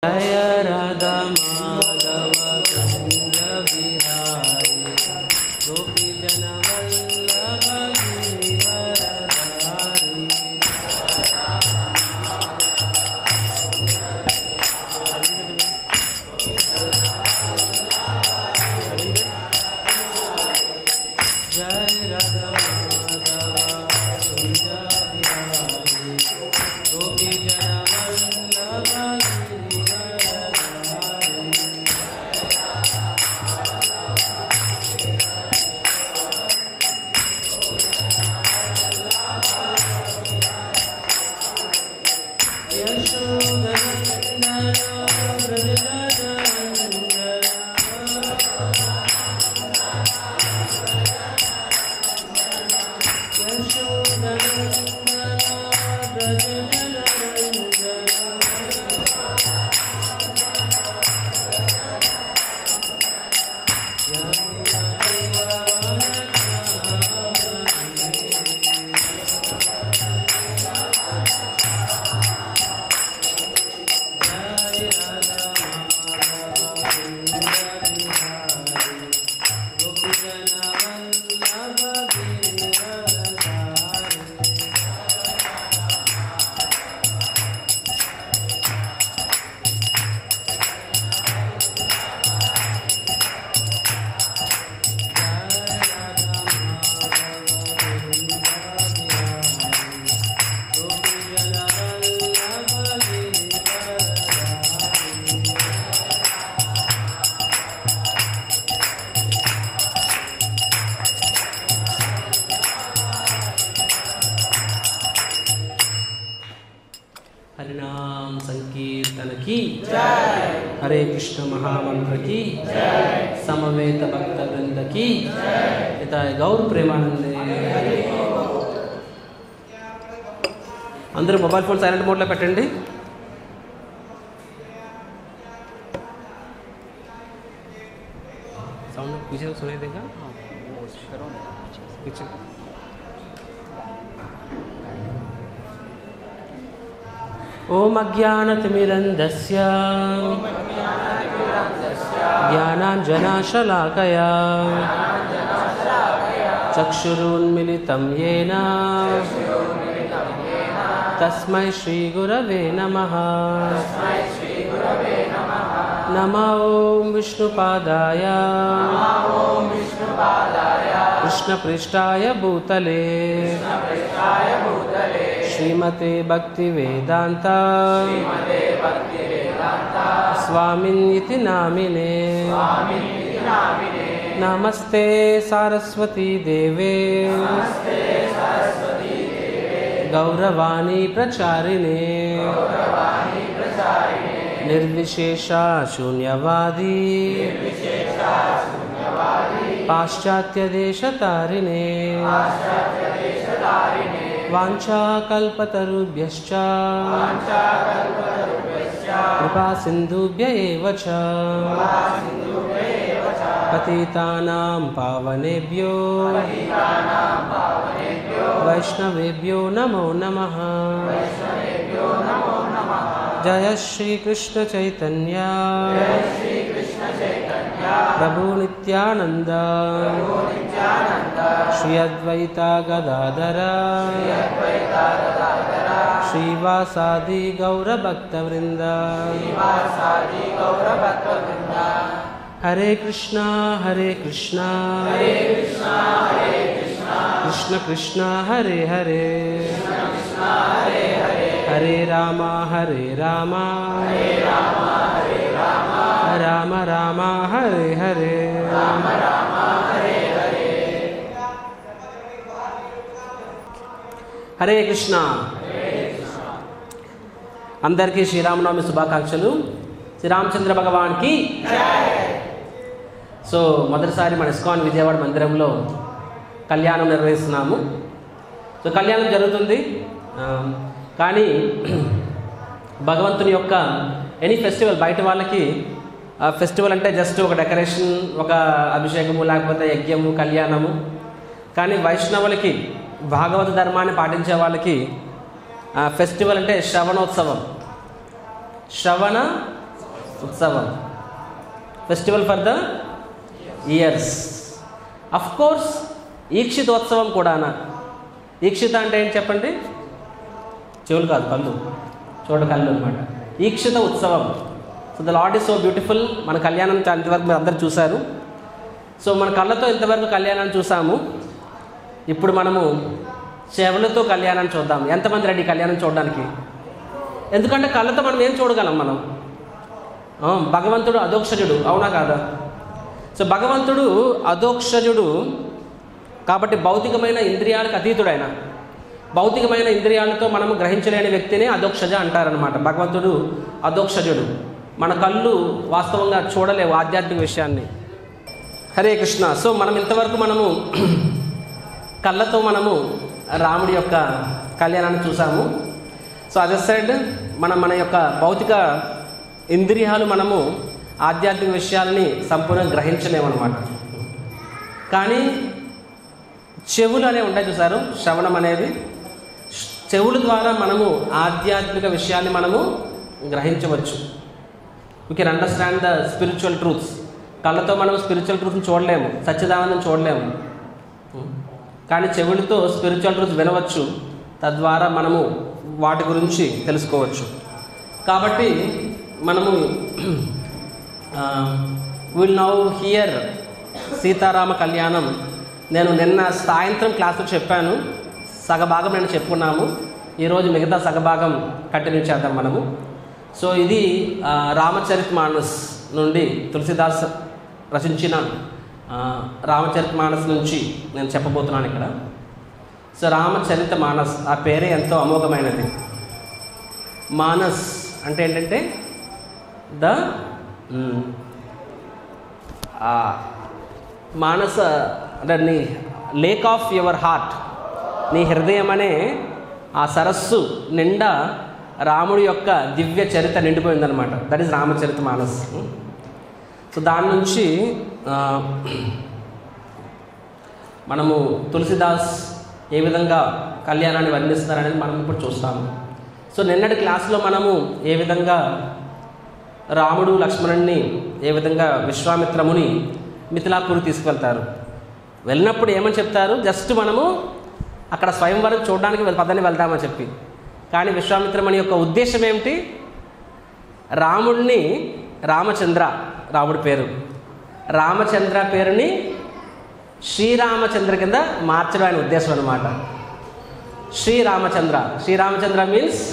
జయ రాధా మాధవ కుంజ బిహారీ గోపీ జన వల్లభ గిరివరధారీ. జయ రాధా మాధవ కుంజ బిహారీ గోపీ జన వల్లభ हरिनाम संकीर्तन की जय, हरे कृष्ण महामंत्र की जय, समवेत भक्त वृंद की जय, पिताय गौर प्रेमानंदे. అందరూ మొబైల్ ఫోన్ సైలెంట్ మోడ్లో పెట్టండి. साउंड पीछे सुनाई देगा. पीछे ओम अज्ञानतिमिरन्धस्य ज्ञानाञ्जनशलाकया चक्षुरुन्मिलितं येन तस्मै श्रीगुरवे नमः. नमो ओं विष्णुपादाय कृष्णपृष्ठाय भूतले श्रीमते भक्तिवेदांता स्वामिन्निति नामिने. नमस्ते सारस्वती देवे गौरवाणी प्रचारिणे निर्विशेषा शून्यवादी पाश्चात्यदेशतारिणे वाञ्छाकल्पतरुभ्यश्च कृपासिन्धुभ्य एव च पतितानां पावनेभ्यो वैष्णवेभ्यो नमो नमः. जय श्री कृष्ण चैतन्य प्रभु नित्यानंद श्री अद्वैता गदाधर श्रीवासादि गौर भक्तवृंद. हरे कृष्णा कृष्ण कृष्ण हरे हरे हरे राम राम राम हरे हरे. हरे कृष्ण. అందరికీ శ్రీరామనవమి శుభాకాంక్షలు. శ్రీరామచంద్ర భగవాన్కి సో మొదటిసారి మన ఇస్కాన్ విజయవాడ మందిరంలో కళ్యాణం నిర్వహిస్తున్నాము. సో కళ్యాణం జరుగుతుంది, కానీ భగవంతుని యొక్క ఎనీ ఫెస్టివల్ బయట వాళ్ళకి ఫెస్టివల్ అంటే జస్ట్ ఒక డెకరేషన్, ఒక అభిషేకము, లేకపోతే యజ్ఞము, కళ్యాణము. కానీ వైష్ణవులకి, భాగవత ధర్మాన్ని పాటించే వాళ్ళకి ఫెస్టివల్ అంటే శ్రవణోత్సవం. శ్రవణ ఉత్సవం, festival for the ears. Of course ఈక్షితోత్సవం కూడానా. ఈక్షిత అంటే ఏంటి చెప్పండి? చెవులు కాదు, కళ్ళు, కళ్ళు అనమాట. ఈక్షిత ఉత్సవం. So the lord is so beautiful. మన కళ్యాణం ఇంతవరకు మీరు అందరు చూశారు. సో మన కళ్ళతో ఇంతవరకు కళ్యాణాన్ని చూసాము. ఇప్పుడు మనము చెవులతో కళ్యాణాన్ని చూద్దాం. ఎంతమంది రెడీ కళ్యాణం చూడడానికి? ఎందుకంటే కళ్ళతో మనం ఏం చూడగలం? మనం భగవంతుడు అధోక్షజుడు, అవునా కాదా? సో భగవంతుడు అధోక్షజుడు కాబట్టి భౌతికమైన ఇంద్రియాలకు అతీతుడైన, భౌతికమైన ఇంద్రియాలతో మనము గ్రహించలేని వ్యక్తిని అధోక్షజ అంటారనమాట. భగవంతుడు అధోక్షజుడు. మన కళ్ళు వాస్తవంగా చూడలేవు ఆధ్యాత్మిక విషయాన్ని. హరే కృష్ణ. సో మనం ఇంతవరకు మనము కళ్ళతో మనము రాముడి యొక్క కళ్యాణాన్ని చూసాము. సో అదే సైడ్ మన యొక్క భౌతిక ఇంద్రియాలు మనము ఆధ్యాత్మిక విషయాలని సంపూర్ణంగా గ్రహించలేమన్నమాట. కానీ చెవులు అనేవి ఉంటాయి చూసారు, శ్రవణం అనేది. చెవుల ద్వారా మనము ఆధ్యాత్మిక విషయాన్ని మనము గ్రహించవచ్చు. We can understand the spiritual truths. కళ్ళతో మనం స్పిరిచువల్ ట్రూత్ని చూడలేము, సచ్చిదానందం చూడలేము. కానీ చెవులతో స్పిరిచువల్ ట్రూత్స్ వినవచ్చు, తద్వారా మనము వాటి గురించి తెలుసుకోవచ్చు. కాబట్టి మనము విల్ నౌ హియర్ సీతారామ కళ్యాణం. నేను నిన్న సాయంత్రం క్లాసులో చెప్పాను, సగభాగం నేను చెప్పుకున్నాము. ఈరోజు మిగతా సగభాగం కంటిన్యూ చేద్దాం మనము. సో ఇది రామచరితమానస్ నుండి తులసిదాస్ రచించిన రామచరితమానస్ నుంచి నేను చెప్పబోతున్నాను ఇక్కడ. సో రామచరితమానస్ ఆ పేరే ఎంతో అమోఘమైనది. మానస్ అంటే ఏంటంటే మానస అంటే నీ లేక్ ఆఫ్ యువర్ హార్ట్, నీ హృదయం అనే ఆ సరస్సు నిండా రాముడి యొక్క దివ్య చరిత్ర నిండిపోయిందనమాట. That is Ramcharitmanas. So దాని నుంచి మనము తులసిదాస్ ఏ విధంగా కళ్యాణాన్ని వర్ణిస్తున్నారనేది మనం ఇప్పుడు చూస్తాము. సో నిన్నటి క్లాస్లో మనము ఏ విధంగా రాముడు లక్ష్మణుడిని ఏ విధంగా విశ్వామిత్రముని మిథిలాపురి తీసుకువెళ్తారు. వెళ్ళినప్పుడు ఏమని చెప్తారు? జస్ట్ మనము అక్కడ స్వయంవరం చూడడానికి పదని వెళ్దామని చెప్పి. కానీ విశ్వామిత్రముని యొక్క ఉద్దేశం ఏమిటి? రాముడిని రామచంద్ర, రాముడి పేరు రామచంద్ర పేరుని శ్రీరామచంద్ర కింద మార్చడం ఆయన ఉద్దేశం అనమాట. శ్రీరామచంద్ర మీన్స్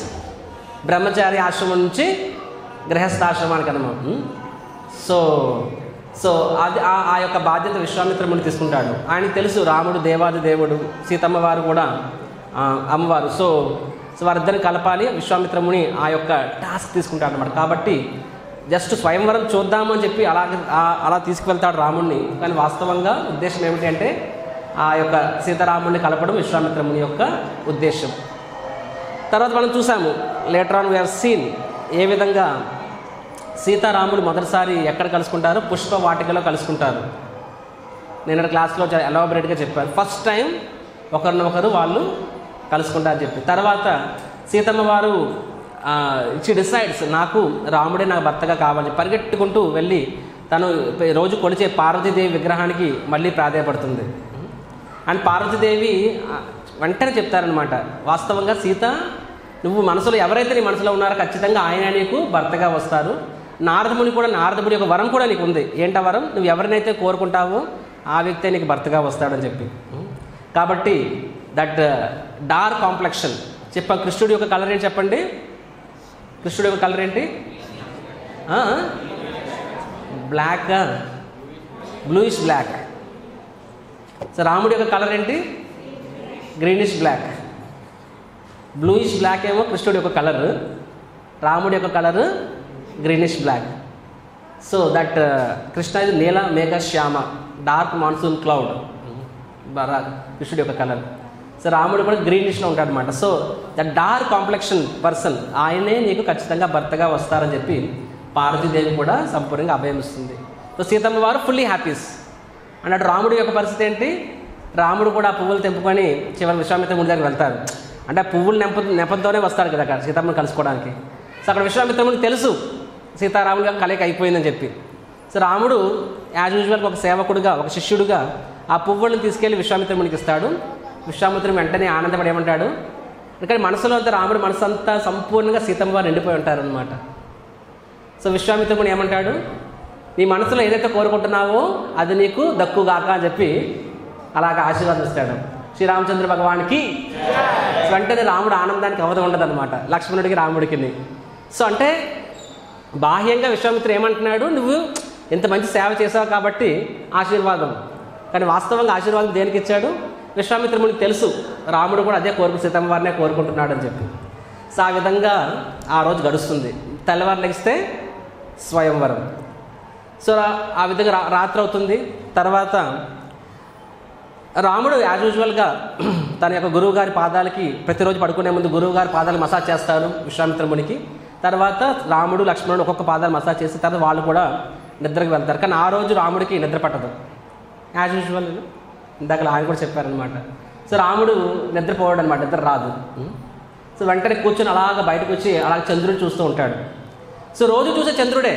బ్రహ్మచారి ఆశ్రమం నుంచి గృహస్థాశ్రమానికి అన్నమాట. సో అది ఆ యొక్క బాధ్యత విశ్వామిత్రముని తీసుకుంటాడు. ఆయనకు తెలుసు రాముడు దేవాది దేవుడు, సీతమ్మ వారు కూడా అమ్మవారు. సో వారిద్దరిని కలపాలి. విశ్వామిత్రముని ఆ యొక్క టాస్క్ తీసుకుంటాడు అన్నమాట. కాబట్టి జస్ట్ స్వయంవరం చూద్దాము అని చెప్పి అలా తీసుకువెళ్తాడు రాముడిని. కానీ వాస్తవంగా ఉద్దేశం ఏమిటి అంటే ఆ యొక్క సీతారాముడిని కలపడం విశ్వామిత్రముని యొక్క ఉద్దేశం. తర్వాత మనం చూసాము, later on we have seen ఏ విధంగా సీతారాములు మొదటిసారి ఎక్కడ కలుసుకుంటారు? పుష్ప వాటికలో కలుసుకుంటారు. నేను క్లాస్లో చాలా ఎలాబరేట్గా చెప్పాను. ఫస్ట్ టైం ఒకరినొకరు వాళ్ళు కలుసుకుంటారని చెప్పి. తర్వాత సీతమ్మ వారు డిసైడ్స్ నాకు రాముడే నాకు భర్తగా కావాలని పరిగెట్టుకుంటూ వెళ్ళి తను రోజు కొలిచే పార్వతీదేవి విగ్రహానికి మళ్ళీ ప్రాధేయపడుతుంది. అండ్ పార్వతీదేవి వెంటనే చెప్తారనమాట, వాస్తవంగా సీత నువ్వు మనసులో ఎవరైతే నీ మనసులో ఉన్నారో ఖచ్చితంగా ఆయన నీకు భర్తగా వస్తారు. నారదముని యొక్క వరం కూడా నీకు ఉంది. ఏంట వరం? నువ్వు ఎవరినైతే కోరుకుంటావో ఆ వ్యక్తే నీకు భర్తగా వస్తాడని చెప్పి. కాబట్టి దట్ డార్క్ కాంప్లెక్షన్ చెప్పా. కృష్ణుడి యొక్క కలర్ ఏంటి చెప్పండి? కృష్ణుడి యొక్క కలర్ ఏంటి? Black, bluish black. సో రాముడి యొక్క కలర్ ఏంటి? Greenish black. బ్లూయిష్ బ్లాక్ ఏమో కృష్ణుడి యొక్క కలర్, రాముడి యొక్క colour greenish black. So that Krishna ఇది నీల మేఘ శ్యామ, డార్క్ మాన్సూన్ క్లౌడ్, కృష్ణుడి యొక్క కలర్. సో రాముడు కూడా గ్రీనిష్లో ఉంటాడు అనమాట. So that dark complexion person ఆయనే నీకు ఖచ్చితంగా భర్తగా వస్తారని చెప్పి పార్వతీదేవి కూడా సంపూర్ణంగా అభయమిస్తుంది. సో సీతమ్మ వారు ఫుల్లీ హ్యాపీస్ అన్నట్టు. రాముడి యొక్క పరిస్థితి ఏంటి? రాముడు కూడా ఆ పువ్వులు తెంపుకొని చివరి విశ్వామిత్రముడి దగ్గరికి వెళ్తారు. అంటే ఆ పువ్వులు నెపంతోనే వస్తాడు కదా అక్కడ సీతమ్మని కలుసుకోవడానికి. సో అక్కడ విశ్వామిత్రముడికి తెలుసు సీతారాములుగా కలయిక అయిపోయిందని చెప్పి. సో రాముడు యాజ్ యూజువల్గా ఒక సేవకుడుగా, ఒక శిష్యుడుగా ఆ పువ్వులను తీసుకెళ్ళి విశ్వామిత్రునికి ఇస్తాడు. విశ్వామిత్రుడు వెంటనే ఆనందపడి ఏమంటాడు, ఎందుకంటే మనసులో అంతా రాముడు మనసు అంతా సంపూర్ణంగా సీతమ్మ వారు నిండిపోయి ఉంటారనమాట. సో విశ్వామిత్రుడు ఏమంటాడు, నీ మనసులో ఏదైతే కోరుకుంటున్నావో అది నీకు దక్కుగాక అని చెప్పి అలాగ ఆశీర్వాదిస్తాడు. శ్రీరామచంద్ర భగవానికి వెంటనే రాముడు ఆనందానికి అవధం ఉండదు అనమాట, లక్ష్మణుడికి రాముడికి. సో అంటే బాహ్యంగా విశ్వామిత్రుడు ఏమంటున్నాడు, నువ్వు ఇంత మంచి సేవ చేసావు కాబట్టి ఆశీర్వాదం, కానీ వాస్తవంగా ఆశీర్వాదం దేనికి ఇచ్చాడు, విశ్వామిత్రుడికి తెలుసు రాముడు కూడా అదే సీతమ్మ వారినే కోరుకుంటున్నాడు అని చెప్పి. సో ఆ విధంగా ఆ రోజు గడుస్తుంది. తెల్లవారు లెగిస్తే స్వయంవరం. సో ఆ విధంగా రాత్రి అవుతుంది. తర్వాత రాముడు యాజ్ యూజువల్గా తన యొక్క గురువు గారి పాదాలకి ప్రతిరోజు పడుకునే ముందు గురువు గారి పాదాలు మసాజ్ చేస్తారు విశ్వామిత్రమునికి. తర్వాత రాముడు లక్ష్మణుడు ఒక్కొక్క పాదాలు మసాజ్ చేసిన తర్వాత వాళ్ళు కూడా నిద్రకు వెళ్తారు. కానీ ఆ రోజు రాముడికి నిద్ర పట్టదు యాజ్ యూజువల్. ఇందాక ఆయన కూడా చెప్పారనమాట. సో రాముడు నిద్రపోవడం అనమాట, నిద్ర రాదు. సో వెంటనే కూర్చొని అలాగ బయటకు వచ్చి అలాగ చంద్రుడిని చూస్తూ ఉంటాడు. సో రోజు చూసే చంద్రుడే,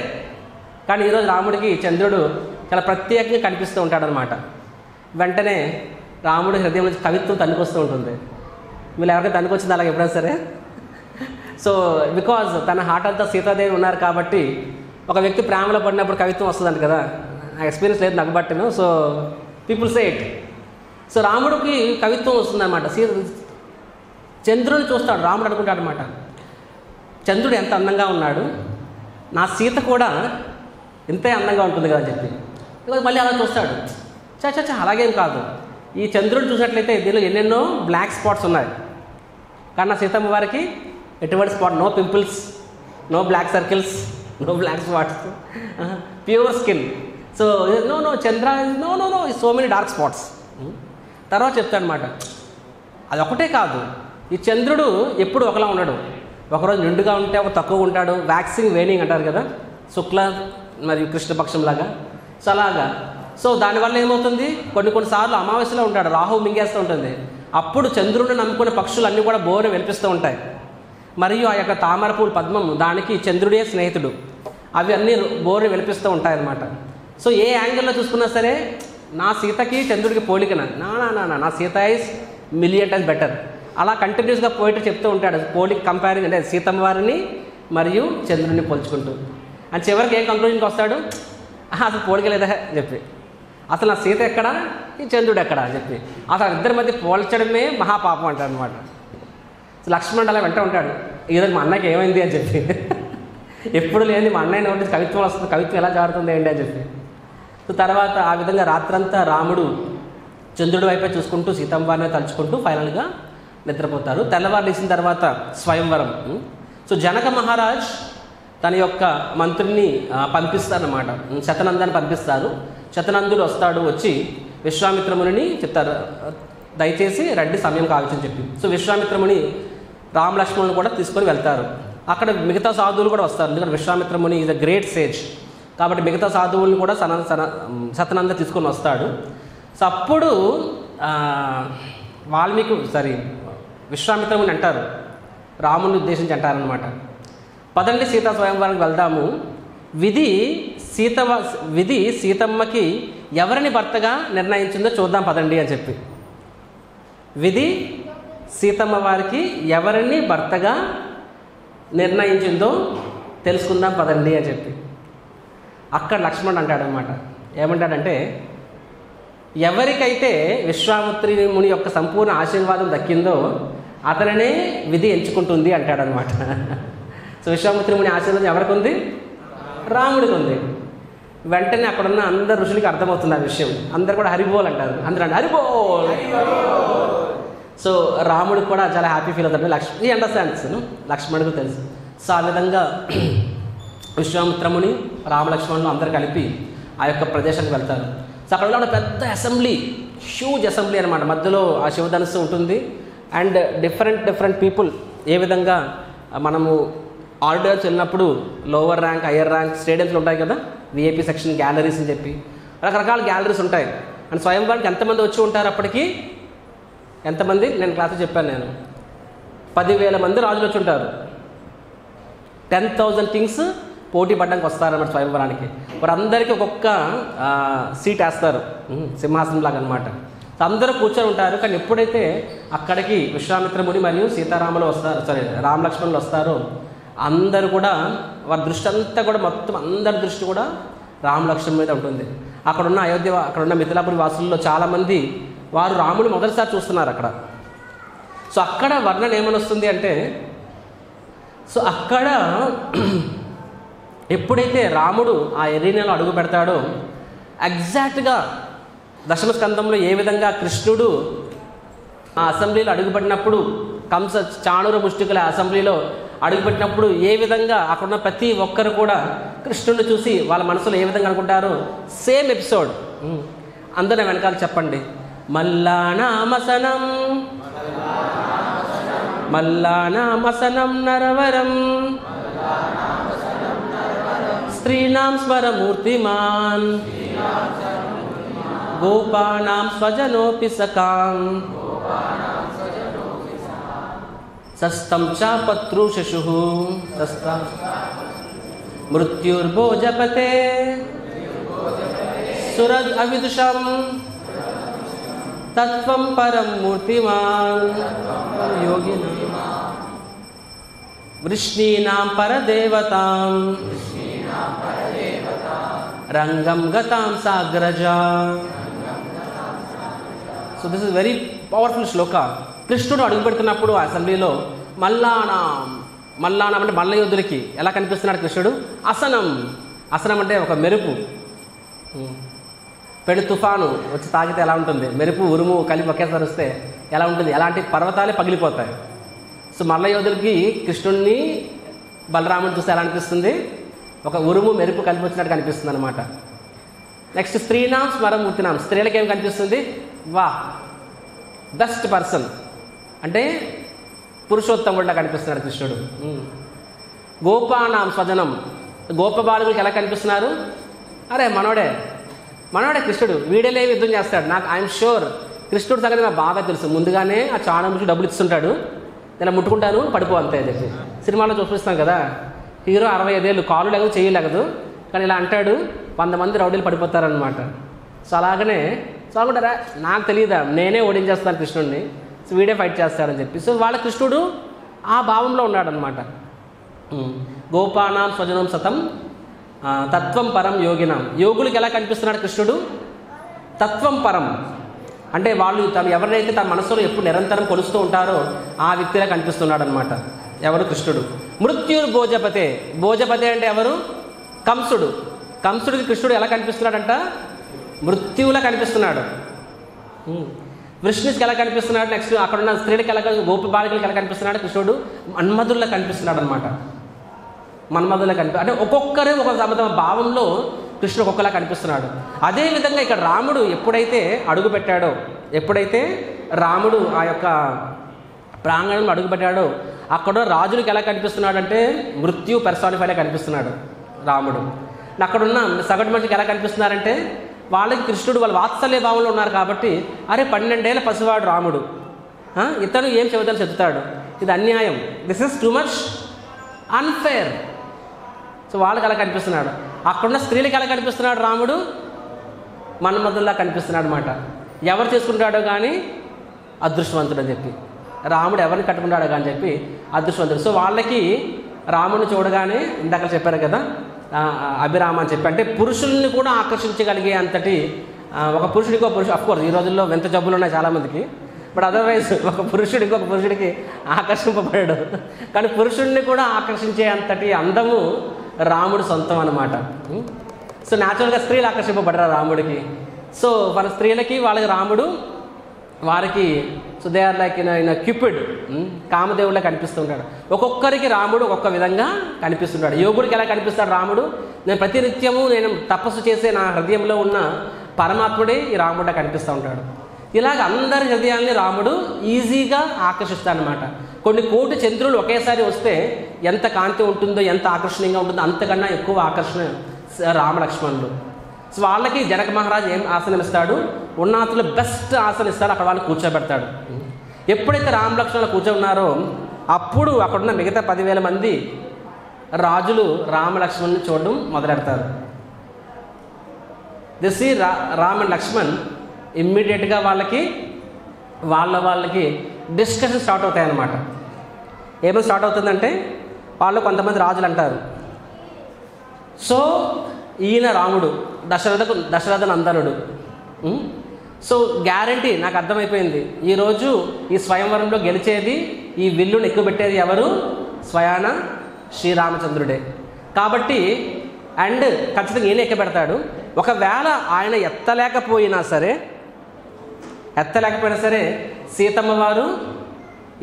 కానీ ఈరోజు రాముడికి చంద్రుడు చాలా ప్రత్యేకంగా కనిపిస్తూ ఉంటాడనమాట. వెంటనే రాముడి హృదయం నుంచి కవిత్వం తన్నుకొస్తూ ఉంటుంది. వీళ్ళు ఎవరికైనా తన్నుకొచ్చింది అలాగే ఎప్పుడైనా సరే. సో బికాజ్ తన హార్ట్ అంతా సీతాదేవి ఉన్నారు కాబట్టి ఒక వ్యక్తి ప్రేమలో పడినప్పుడు కవిత్వం వస్తుందంట కదా, ఆ ఎక్స్పీరియన్స్ లేదు నాకు బట్టి. So people say it. So రాముడికి కవిత్వం వస్తుందన్నమాట. చంద్రుడిని చూస్తాడు రాముడు, అనుకుంటాడు అనమాట, చంద్రుడు ఎంత అందంగా ఉన్నాడు, నా సీత కూడా ఇంతే అందంగా ఉంటుంది కదా అని చెప్పి. మళ్ళీ అలా చూస్తాడు, చా అలాగేం కాదు, ఈ చంద్రుడిని చూసినట్లయితే దీనిలో ఎన్నెన్నో బ్లాక్ స్పాట్స్ ఉన్నాయి, కానీ నా సీతమ్మ వారికి ఎటువంటి spot, no pimples, no black circles, no black spots, pure skin. So no chandra no so many dark spots. తర్వాత చెప్తాడు అనమాట, అది ఒకటే కాదు, ఈ చంద్రుడు ఎప్పుడు ఒకలా ఉండడు, ఒకరోజు నిండుగా ఉంటే ఒక తక్కువ ఉంటాడు, వ్యాక్సింగ్ వేనింగ్ అంటారు కదా, శుక్ల మరియు కృష్ణపక్షం లాగా. సో అలాగా. సో దానివల్ల ఏమవుతుంది, కొన్నిసార్లు అమావాస్యలో ఉంటాడు, రాహు మింగేస్తూ ఉంటుంది, అప్పుడు చంద్రుడిని నమ్ముకునే పక్షులు అన్నీ కూడా బోరు వెలిపిస్తూ ఉంటాయి. మరియు ఆ యొక్క తామరపూలు పద్మం దానికి చంద్రుడే స్నేహితుడు, అవి అన్నీ బోరు వెలిపిస్తూ ఉంటాయన్నమాట. సో ఏ యాంగిల్లో చూసుకున్నా సరే నా సీతకి చంద్రుడికి పోలికన, నా Sita is million times better. అలా కంటిన్యూస్గా పోయిట చెప్తూ ఉంటాడు, పోలిక కంపేరింగ్ అంటే సీతమ్మ వారిని మరియు చంద్రుడిని పోల్చుకుంటూ. అని చివరికి ఏం కంక్లూజన్కి వస్తాడు, అసలు పోలిక లేదా చెప్పి, అసలు నా సీత ఎక్కడా, ఈ చంద్రుడు ఎక్కడా అని చెప్పి, అసలు ఇద్దరి మధ్య పోల్చడమే మహాపాపం అంటాడు అనమాట. లక్ష్మణుడు అలా వెంట ఉంటాడు, ఈరోజు మా అన్నకి ఏమైంది అని చెప్పి, ఎప్పుడు లేని మా అన్నయ్య నోటి కవిత్వం వస్తుంది, కవిత్వం ఎలా జారుతుంది ఏంటి అని చెప్పి. సో తర్వాత ఆ విధంగా రాత్రంతా రాముడు చంద్రుడి వైపే చూసుకుంటూ సీతమ్మ వారిని తలుచుకుంటూ ఫైనల్గా నిద్రపోతారు. తెల్లవారు లేచిన తర్వాత స్వయంవరం. సో జనక మహారాజ్ తన యొక్క మంత్రిని పంపిస్తారన్నమాట, శతనందాన్ని పంపిస్తారు. శతనందులు వస్తాడు, వచ్చి విశ్వామిత్రముని చెప్తారు, దయచేసి రండి సమయం కావచ్చని చెప్పి. సో విశ్వామిత్రముని రామలక్ష్మణుని కూడా తీసుకొని వెళ్తారు. అక్కడ మిగతా సాధువులు కూడా వస్తారు, ఎందుకంటే విశ్వామిత్రముని ఈజ్ అ గ్రేట్ సేజ్ కాబట్టి మిగతా సాధువులను కూడా శతనంద తీసుకొని వస్తాడు. సో అప్పుడు విశ్వామిత్రముని అంటారు, రాముని ఉద్దేశించి అంటారనమాట, పదండి సీతా స్వయంవరానికి వెళ్దాము, విధి సీతమ్మకి ఎవరిని భర్తగా నిర్ణయించిందో చూద్దాం పదండి అని చెప్పి. విధి సీతమ్మ వారికి ఎవరిని భర్తగా నిర్ణయించిందో తెలుసుకుందాం పదండి అని చెప్పి. అక్కడ లక్ష్మణుడు అంటాడనమాట, ఏమంటాడంటే, ఎవరికైతే విశ్వామిత్రి ముని యొక్క సంపూర్ణ ఆశీర్వాదం దక్కిందో అతననే విధి ఎంచుకుంటుంది అంటాడనమాట. సో విశ్వామిత్రి ముని ఆశీర్వాదం ఎవరికి ఉంది, రాముడికి ఉంది. వెంటనే అక్కడున్న అందరు ఋషులకి అర్థమవుతుంది ఆ విషయం, అందరు కూడా హరిబోల్ అంటారు, అందరూ అంటే హరిబోల్. సో రాముడికి కూడా చాలా హ్యాపీ ఫీల్ అవుతాడు, ఈ అండర్స్టాండ్స్ లక్ష్మణుడికి తెలుసు. సో ఆ విధంగా విశ్వామిత్రముని రామలక్ష్మణులు అందరు కలిపి ఆ యొక్క ప్రదేశానికి వెళ్తారు. సో అక్కడ ఉన్న పెద్ద అసెంబ్లీ, హ్యూజ్ అసెంబ్లీ అనమాట, మధ్యలో ఆ శివధనుస్సు ఉంటుంది. అండ్ డిఫరెంట్ పీపుల్, ఏ విధంగా మనము ఆడిటోరియంస్ వెళ్ళినప్పుడు లోవర్ ర్యాంక్, హయ్యర్ ర్యాంక్ స్టేడియంస్లో ఉంటాయి కదా, విఐపి సెక్షన్, గ్యాలరీస్ అని చెప్పి రకరకాల గ్యాలరీస్ ఉంటాయి. అండ్ స్వయంవరానికి ఎంతమంది వచ్చి ఉంటారు, అప్పటికి ఎంతమంది, నేను క్లాస్లో చెప్పాను, నేను 10,000 మంది రాజులు వచ్చి ఉంటారు. 10,000 కింగ్స్ పోటీ పడ్డానికి వస్తారన్నమాట స్వయంవరానికి. వారందరికీ ఒక్కొక్క సీట్ వేస్తారు, సింహాసనం లాగా అనమాట. అందరూ కూర్చొని ఉంటారు. కానీ ఎప్పుడైతే అక్కడికి విశ్వామిత్రముని మరియు సీతారాములు వస్తారు, రామ లక్ష్మణులు వస్తారో అందరూ కూడా వారి దృష్టి అంతా కూడా మొత్తం అందరి దృష్టి కూడా రామ లక్ష్మణుల మీద ఉంటుంది. అక్కడున్న అయోధ్య, అక్కడున్న మిథిలాపురి వాసుల్లో చాలామంది వారు రాముడు మొదటిసారి చూస్తున్నారు అక్కడ. సో అక్కడ వర్ణన ఏమని వస్తుంది అంటే, సో అక్కడ ఎప్పుడైతే రాముడు ఆ ఎరీనాలో అడుగు పెడతాడో ఎగ్జాక్ట్గా దశమ స్కందంలో ఏ విధంగా కృష్ణుడు ఆ అసెంబ్లీలో అడుగుపెట్టినప్పుడు, కంస చాణూర ముష్టికుల అసెంబ్లీలో అడుగుపెట్టినప్పుడు ఏ విధంగా అక్కడున్న ప్రతి ఒక్కరు కూడా కృష్ణుడిని చూసి వాళ్ళ మనసులో ఏ విధంగా అనుకుంటారో సేమ్ ఎపిసోడ్ అందరూ వెనకాల చెప్పండి. మల్లానామసనం మల్లానామసనం నరవరం స్త్రీణాం స్వరమూర్తిమాన్ గోపానాం స్వజనోపి సకాం సస్తం చ పత్రుశశుః సస్తం మృత్యుర్భోజపతే సురద్ అవిదుషం తత్వం పరం మూర్తిమాన్ యోగినాం వృష్ణీనాం పరదేవతాం రంగం గతాం సాగ్రజా. So this is very powerful shloka. కృష్ణుడు అడుగు పెడుతున్నప్పుడు ఆ అసెంబ్లీలో మల్లానం అంటే మల్ల యోధులకి ఎలా కనిపిస్తున్నాడు కృష్ణుడు? అసనం, అసనం అంటే ఒక మెరుపు, పెను తుఫాను వచ్చి తాగితే ఎలా ఉంటుంది, మెరుపు ఉరుము కలిపి ఒకేసారి వస్తే ఎలా ఉంటుంది, ఎలాంటి పర్వతాలే పగిలిపోతాయి. సో మల్ల యోధులకి కృష్ణుడిని బలరాముడు చూస్తే ఎలా అనిపిస్తుంది? ఒక ఉరుము మెరుపు కలిపి వచ్చినట్టు కనిపిస్తుంది అనమాట. నెక్స్ట్ స్త్రీనాం స్మరమూర్తినాం, స్త్రీలకి ఏం కనిపిస్తుంది? వా బెస్ట్ పర్సన్ అంటే పురుషోత్తముడిలా కనిపిస్తున్నాడు కృష్ణుడు. గోపానాం స్వజనం, గోప బాలుగులకి ఎలా కనిపిస్తున్నారు? అరే మనోడే కృష్ణుడు, వీడేలే యుద్ధం చేస్తాడు. నాకు ఐఎమ్ షూర్ కృష్ణుడు సంగతి నాకు బాగా తెలుసు. ముందుగానే ఆ చాణముడికి డబ్బులు ఇస్తుంటాడు, ఇలా ముట్టుకుంటాను పడిపో అంతే చెప్పి. సినిమాలో చూపిస్తాం కదా, హీరో 65 ఏళ్ళు, కాలు లేగదు చేయలేగదు, కానీ ఇలా అంటాడు 100 మంది రౌడీలు పడిపోతారనమాట. సో అలాగనే సో అనుకుంటారా నాకు తెలియదా, నేనే ఓడించేస్తాను కృష్ణుడిని, సో వీడే ఫైట్ చేస్తాడని చెప్పి. సో వాళ్ళ కృష్ణుడు ఆ భావంలో ఉన్నాడనమాట. గోపానాం స్వజనం సతం తత్వం పరం యోగినాం, యోగులకు ఎలా కనిపిస్తున్నాడు కృష్ణుడు? తత్వం పరం అంటే వాళ్ళు తను ఎవరినైతే తన మనసులో ఎప్పుడు నిరంతరం కొలుస్తూ ఉంటారో ఆ వ్యక్తిలా కనిపిస్తున్నాడు అనమాట. ఎవరు? కృష్ణుడు. మృత్యుర్ భోజపతే, భోజపతే అంటే ఎవరు? కంసుడు. కంసుడికి కృష్ణుడు ఎలా కనిపిస్తున్నాడంట? మృత్యువులా కనిపిస్తున్నాడు. విష్ణుకి ఎలా కనిపిస్తున్నాడు? నెక్స్ట్ అక్కడున్న స్త్రీలకు ఎలా, గోప బాలికలకు ఎలా కనిపిస్తున్నాడు కృష్ణుడు? మన్మధుల్లా కనిపిస్తున్నాడు అనమాట. మన్మధుల్లా అంటే ఒక్కొక్కరే ఒక తమ భావంలో కృష్ణుడు ఒక్కొక్కలా కనిపిస్తున్నాడు. అదేవిధంగా ఇక్కడ రాముడు ఎప్పుడైతే అడుగు పెట్టాడో, ఎప్పుడైతే రాముడు ఆ యొక్క ప్రాంగణంలో అడుగుపెట్టాడో అక్కడ రాజులకు ఎలా కనిపిస్తున్నాడు అంటే మృత్యు పెర్సానిఫైలా కనిపిస్తున్నాడు రాముడు. అక్కడున్న సగటు మనిషికి ఎలా కనిపిస్తున్నారంటే వాళ్ళకి కృష్ణుడు వాళ్ళ వాత్సల్య భావంలో ఉన్నారు కాబట్టి, అరే 12 ఏళ్ల పసివాడు రాముడు, ఇతను ఏం చెబుతాను చెబుతాడు, ఇది అన్యాయం, this is too much unfair. So వాళ్ళకి ఎలా కనిపిస్తున్నాడు. అక్కడున్న స్త్రీలకు ఎలా కనిపిస్తున్నాడు రాముడు? మన్మధుల్లా కనిపిస్తున్నాడు అనమాట. ఎవరు చేసుకుంటాడో కానీ అదృష్టవంతుడు అని చెప్పి, రాముడు ఎవరిని కట్టుకుంటాడో కానీ చెప్పి అదృష్టవంతుడు. సో వాళ్ళకి రాముడిని చూడగానే ఇందాక చెప్పారు కదా అభిరామ అని చెప్పి, అంటే పురుషుల్ని కూడా ఆకర్షించగలిగే అంతటి ఒక పురుషుడికి ఒక పురుషుడు, అఫ్కోర్స్ ఈ రోజుల్లో వింత జబ్బులు ఉన్నాయి చాలామందికి, బట్ అదర్వైజ్ ఒక పురుషుడు ఇంకొక పురుషుడికి ఆకర్షింపబడాడు, కానీ పురుషుడిని కూడా ఆకర్షించే అంతటి అందము రాముడు సొంతం అన్నమాట. సో న్యాచురల్గా స్త్రీలు ఆకర్షింపబడరా రాముడికి. సో మన స్త్రీలకి వాళ్ళకి రాముడు వారికి so they are like in cupid, కామదేవుడిలా కనిపిస్తుంటాడు. ఒక్కొక్కరికి రాముడు ఒక్కొక్క విధంగా కనిపిస్తుంటాడు. యోగుడికి ఎలా కనిపిస్తాడు రాముడు? నేను ప్రతినిత్యము నేను తపస్సు చేసే నా హృదయంలో ఉన్న పరమాత్ముడే ఈ రాముడిలా కనిపిస్తూ ఉంటాడు. ఇలాగ అందరి హృదయాల్ని రాముడు ఈజీగా ఆకర్షిస్తాడనమాట. కొన్ని కోటి చంద్రులు ఒకేసారి వస్తే ఎంత కాంతి ఉంటుందో, ఎంత ఆకర్షణీయంగా ఉంటుందో అంతకన్నా ఎక్కువ ఆకర్షణ రామలక్ష్మణులు. సో వాళ్ళకి జనక మహారాజు ఏం ఆసనం ఇస్తాడు? ఉన్నతులు బెస్ట్ ఆసనం ఇస్తాడు, అక్కడ వాళ్ళు కూర్చోబెడతాడు. ఎప్పుడైతే రామలక్ష్మణులు కూర్చోన్నారో అప్పుడు అక్కడున్న మిగతా 10,000 మంది రాజులు రామలక్ష్మణ్ని చూడడం మొదలెడతారు. దిస్ ఈ రామ్ అండ్ లక్ష్మణ్ ఇమ్మీడియట్గా వాళ్ళకి డిస్కషన్ స్టార్ట్ అవుతాయి అన్నమాట. ఏమో స్టార్ట్ అవుతుందంటే వాళ్ళు కొంతమంది రాజులు అంటారు, సో ఈయన రాముడు దశరథ నందనుడు, సో గ్యారంటీ నాకు అర్థమైపోయింది, ఈరోజు ఈ స్వయంవరంలో గెలిచేది, ఈ విల్లును ఎక్కువ పెట్టేది ఎవరు? స్వయాన శ్రీరామచంద్రుడే. కాబట్టి అండ్ ఖచ్చితంగా ఈయన ఎక్కబెడతాడు. ఒకవేళ ఆయన ఎత్తలేకపోయినా సరే సీతమ్మ వారు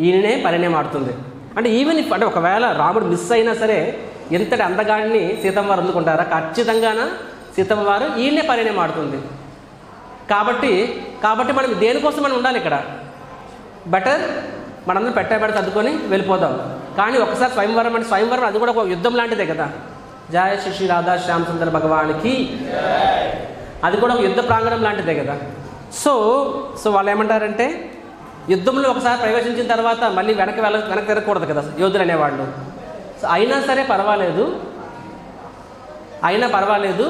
ఈయననే పరిణయం ఆడుతుంది. అంటే ఈవెన్ ఇఫ్ అంటే ఒకవేళ రాముడు మిస్ అయినా సరే ఎంతటి అందగాడిని సీతమ్మ వారు అందుకుంటారా? ఖచ్చితంగాన సీతమ్మ వారు ఈయనే పరిణయం ఆడుతుంది. కాబట్టి మనం దేనికోసం మనం ఉండాలి ఇక్కడ? బెటర్ మనందరం పెట్టబెడ సర్దుకొని వెళ్ళిపోదాం. కానీ ఒకసారి స్వయంవరం అంటే స్వయంవరం అది కూడా ఒక యుద్ధం లాంటిదే కదా. జయ శ్రీ రాధా శ్యామ్ సుందర భగవానికి, అది కూడా ఒక యుద్ధ ప్రాంగణం లాంటిదే కదా. సో వాళ్ళు ఏమంటారంటే యుద్ధంలో ఒకసారి ప్రవేశించిన తర్వాత మళ్ళీ వెనక్కి తిరగకూడదు కదా యోధులు అనేవాళ్ళు. సో అయినా పర్వాలేదు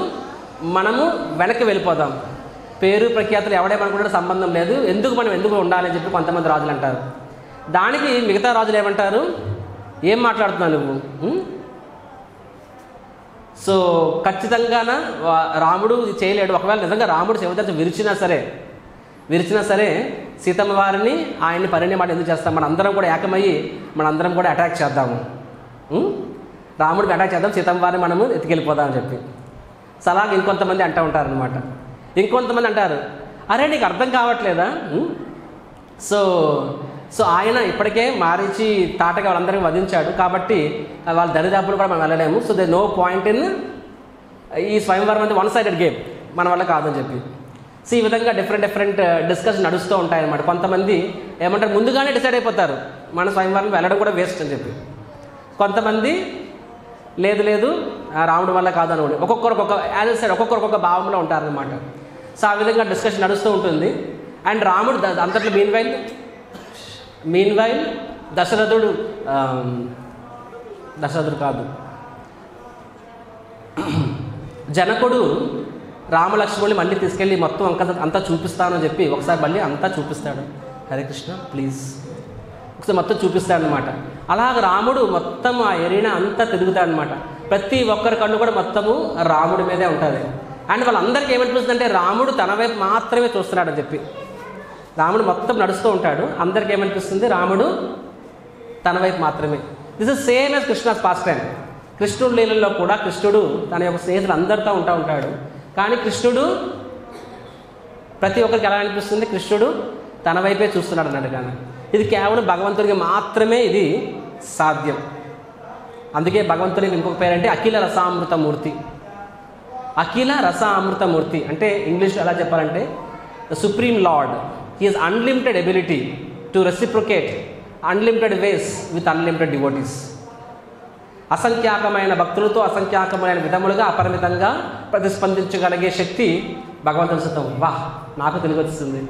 మనము వెనక్కి వెళ్ళిపోదాం, పేరు ప్రఖ్యాతులు ఎవడేమనుకుంటే సంబంధం లేదు, ఎందుకు ఉండాలని చెప్పి కొంతమంది రాజులు అంటారు. దానికి మిగతా రాజులు ఏమంటారు, ఏం మాట్లాడుతున్నావు నువ్వు? సో ఖచ్చితంగాన రాముడు చేయలేడు. ఒకవేళ నిజంగా రాముడు శివదర్శనం విరిచినా సరే సీతమ్మ వారిని ఆయన్ని పరిణయం ఎందుకు చేస్తాం? మనందరం కూడా ఏకమయ్యి మనందరం కూడా అటాక్ చేద్దాము, రాముడికి అటాక్ చేద్దాం, సీతమ్మ వారిని మనము ఎత్తుకెళ్ళిపోదామని చెప్పి. సో అలాగే ఇంకొంతమంది అంటూ ఉంటారనమాట. ఇంకొంతమంది అంటారు, అరే నీకు అర్థం కావట్లేదా? సో ఆయన ఇప్పటికే మారించి తాటగా వాళ్ళందరికీ వధించాడు, కాబట్టి వాళ్ళ దరిదాపులు కూడా మనం వెళ్ళలేము. So they know point in ఈ స్వయంవరం అంటే వన్ సైడెడ్ గేమ్, మన వల్ల కాదని చెప్పి. సో ఈ విధంగా డిఫరెంట్ డిస్కషన్ నడుస్తూ ఉంటాయన్నమాట. కొంతమంది ఏమంటారు, ముందుగానే డిసైడ్ అయిపోతారు మన స్వయంవరం వెళ్ళడం కూడా వేస్ట్ అని చెప్పి. కొంతమంది లేదు రాముడి వల్ల కాదు అనుకోండి. ఒక్కొక్కరు ఒక్కొక్క భావంలో ఉంటారనమాట. సో ఆ విధంగా డిస్కషన్ నడుస్తూ ఉంటుంది. అండ్ రాముడు అంతట్లో మీన్ వైల్ దశరథుడు కాదు, జనకుడు రామలక్ష్మణుని మళ్ళీ తీసుకెళ్ళి మొత్తం అంతా చూపిస్తానని చెప్పి ఒకసారి మళ్ళీ అంతా చూపిస్తాడు. హరే కృష్ణ ప్లీజ్, ఒకసారి మొత్తం చూపిస్తాడనమాట. అలాగ రాముడు మొత్తం ఆ ఎరీనా అంతా తిరుగుతాడనమాట. ప్రతి ఒక్కరి కన్ను కూడా మొత్తము రాముడి మీదే ఉంటుంది. అండ్ వాళ్ళందరికీ ఏమనిపిస్తుంది అంటే రాముడు తన వైపు మాత్రమే చూస్తున్నాడని చెప్పి. రాముడు మొత్తం నడుస్తూ ఉంటాడు, అందరికీ ఏమనిపిస్తుంది, రాముడు తన వైపు మాత్రమే. This is same as Krishna's past time. కృష్ణుడి లీలల్లో కూడా కృష్ణుడు తన యొక్క స్నేహితులు అందరితో ఉంటాడు. కానీ కృష్ణుడు ప్రతి ఒక్కరికి ఎలా అనిపిస్తుంది, కృష్ణుడు తన వైపే చూస్తున్నాడు అన్నాడు. కానీ ఇది కేవలం భగవంతుడికి మాత్రమే ఇది సాధ్యం. అందుకే భగవంతునికి ఇంకొక పేరంటే అఖిల రసామృతమూర్తి. అఖిల రసామృతమూర్తి అంటే ఇంగ్లీష్లో ఎలా చెప్పాలంటే the supreme lord. He is unlimited ability to reciprocate unlimited ways with unlimited devotees. అసంఖ్యాకమైన భక్తులతో అసంఖ్యాకమైన విధములుగా అపరిమితంగా ప్రతిస్పందించగలిగే శక్తి భగవంతుని సొంతం. వాహ్, నాకు తెలివి వస్తుంది.